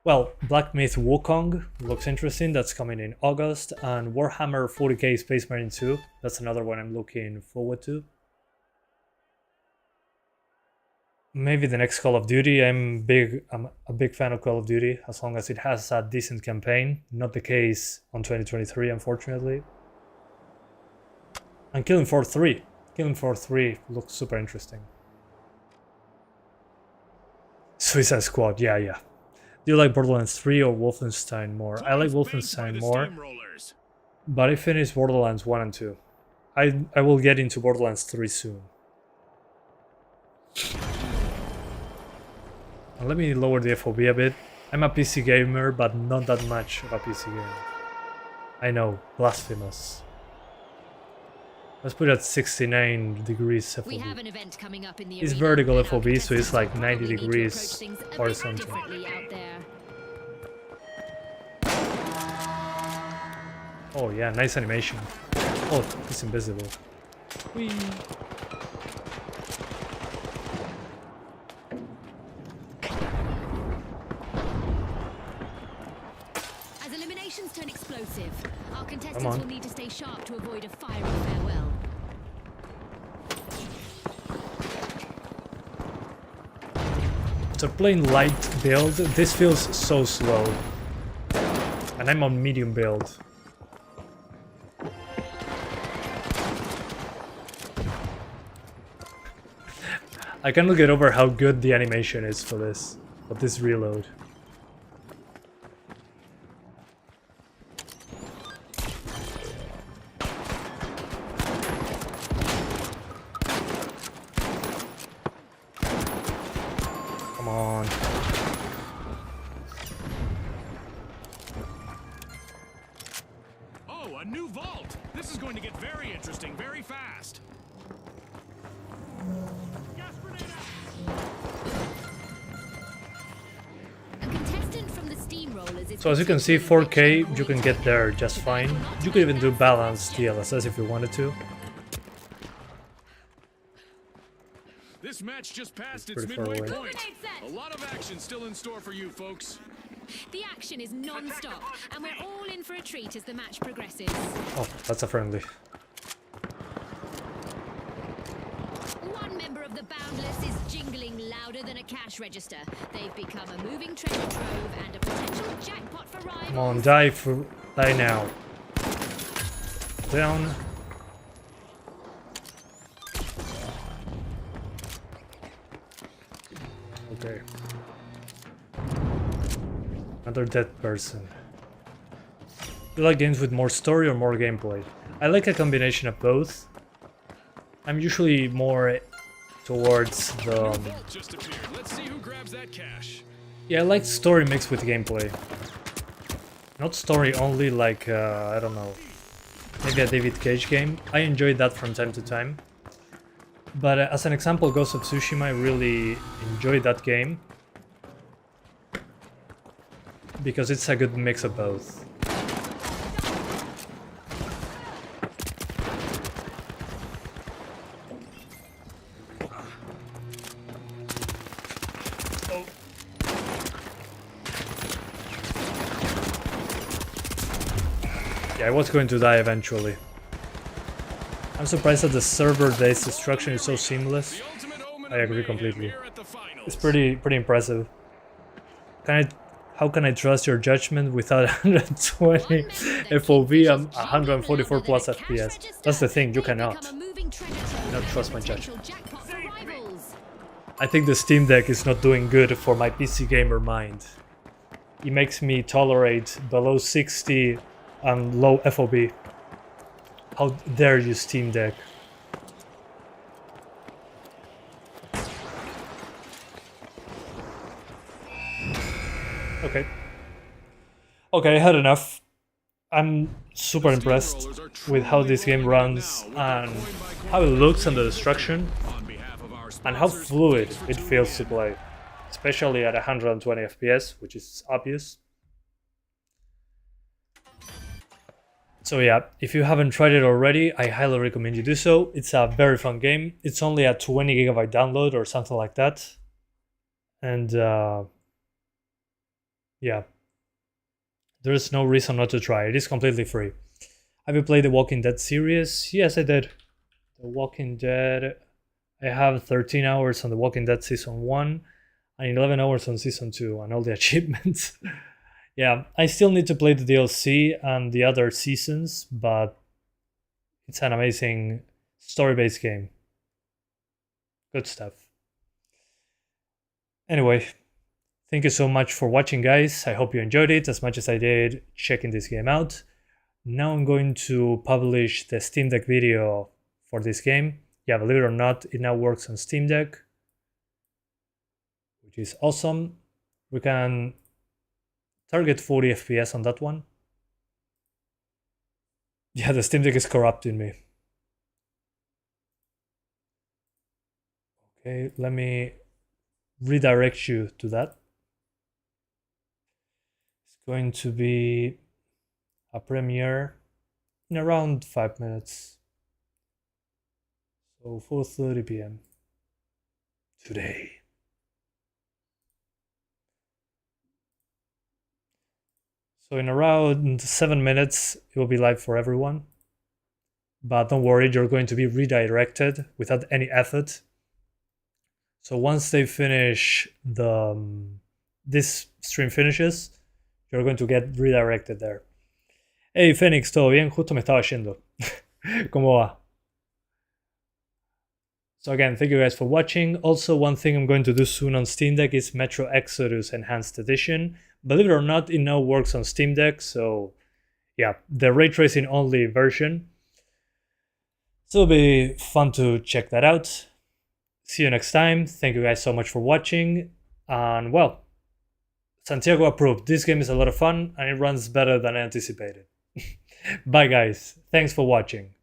Well, Black Myth Wukong looks interesting. That's coming in August. And Warhammer 40k Space Marine 2. That's another one I'm looking forward to. Maybe the next Call of Duty. I'm a big fan of Call of Duty, as long as it has a decent campaign. Not the case on 2023, unfortunately. And Killing Floor 3. Killing Floor 3 looks super interesting. Suicide Squad, yeah. Do you like Borderlands 3 or Wolfenstein more? I like Wolfenstein more, but I finished Borderlands 1 and 2. I will get into Borderlands 3 soon. And let me lower the FOV a bit. I'm a PC gamer, but not that much of a PC gamer. I know, blasphemous. Let's put it at 69 degrees FOV. We have an event coming up in the It's arena, vertical and our FOV, so it's contestants like will 90 probably need to degrees approach things a bit horizontal. differently out there. Oh yeah, nice animation. Oh, it's invisible. Whee. As eliminations turn explosive, our contestants will need to stay sharp to avoid a fiery farewell. So playing light build, this feels so slow. And I'm on medium build. I cannot get over how good the animation is for this reload. Come on. Oh, a new vault! This is going to get very interesting very fast. Gas grenade out! A contestant from the Steamrollers is So as you can see, 4K, you can get there just fine. You could even do balanced DLSS if you wanted to. This match just passed It's its pretty far midway away. point. Grenade set. A lot of action still in store for you folks. The action is non-stop, and we're all in for a treat as the match progresses. Oh, that's a friendly. One member of the Boundless is jingling louder than a cash register. They've become a moving treasure trove and a potential jackpot for rivals. Come on, die now. Down. Okay. Another dead person. Do you like games with more story or more gameplay? I like a combination of both. I'm usually more towards the... Just appeared. Let's see who grabs that cash. Yeah, I like story mixed with gameplay. Not story only, like, I don't know, maybe a David Cage game. I enjoy that from time to time. But as an example, Ghost of Tsushima, I really enjoyed that game. Because it's a good mix of both. Yeah, I was going to die eventually. I'm surprised that the server-based destruction is so seamless. I agree completely. It's pretty impressive. How can I trust your judgment without 120 FOV and 144 plus FPS? That's the thing, you cannot. Not trust my judgment. I think the Steam Deck is not doing good for my PC gamer mind. It makes me tolerate below 60 and low FOV. How dare you, Steam Deck? Okay. Okay, I had enough. I'm super impressed with how this game runs and how it looks and the destruction and how fluid it feels to play, especially at 120 FPS, which is obvious. So yeah, if you haven't tried it already, I highly recommend you do so. It's a very fun game. It's only a 20 GB download or something like that. And yeah, there's no reason not to try. It is completely free. Have you played the Walking Dead series? Yes, I did. The Walking Dead. I have 13 hours on the Walking Dead Season 1 and 11 hours on Season 2 and all the achievements. Yeah, I still need to play the DLC and the other seasons, but it's an amazing story-based game. Good stuff. Anyway, thank you so much for watching, guys. I hope you enjoyed it as much as I did checking this game out. Now I'm going to publish the Steam Deck video for this game. Yeah, believe it or not, it now works on Steam Deck, which is awesome. We can target 40 FPS on that one. Yeah, the Steam Deck is corrupting me. Okay, let me redirect you to that. It's going to be a premiere in around 5 minutes. So 4:30 p.m. today. So in around 7 minutes, it will be live for everyone. But don't worry, you're going to be redirected without any effort. So once they finish this stream finishes, you're going to get redirected there. Hey Fénix, ¿todo bien? Justo me estaba yendo. ¿Cómo va? So again, thank you guys for watching. Also, one thing I'm going to do soon on Steam Deck is Metro Exodus Enhanced Edition. Believe it or not, it now works on Steam Deck, so yeah, the ray tracing only version. So it'll be fun to check that out. See you next time. Thank you guys so much for watching. And well, Santiago approved. This game is a lot of fun and it runs better than I anticipated. Bye guys. Thanks for watching.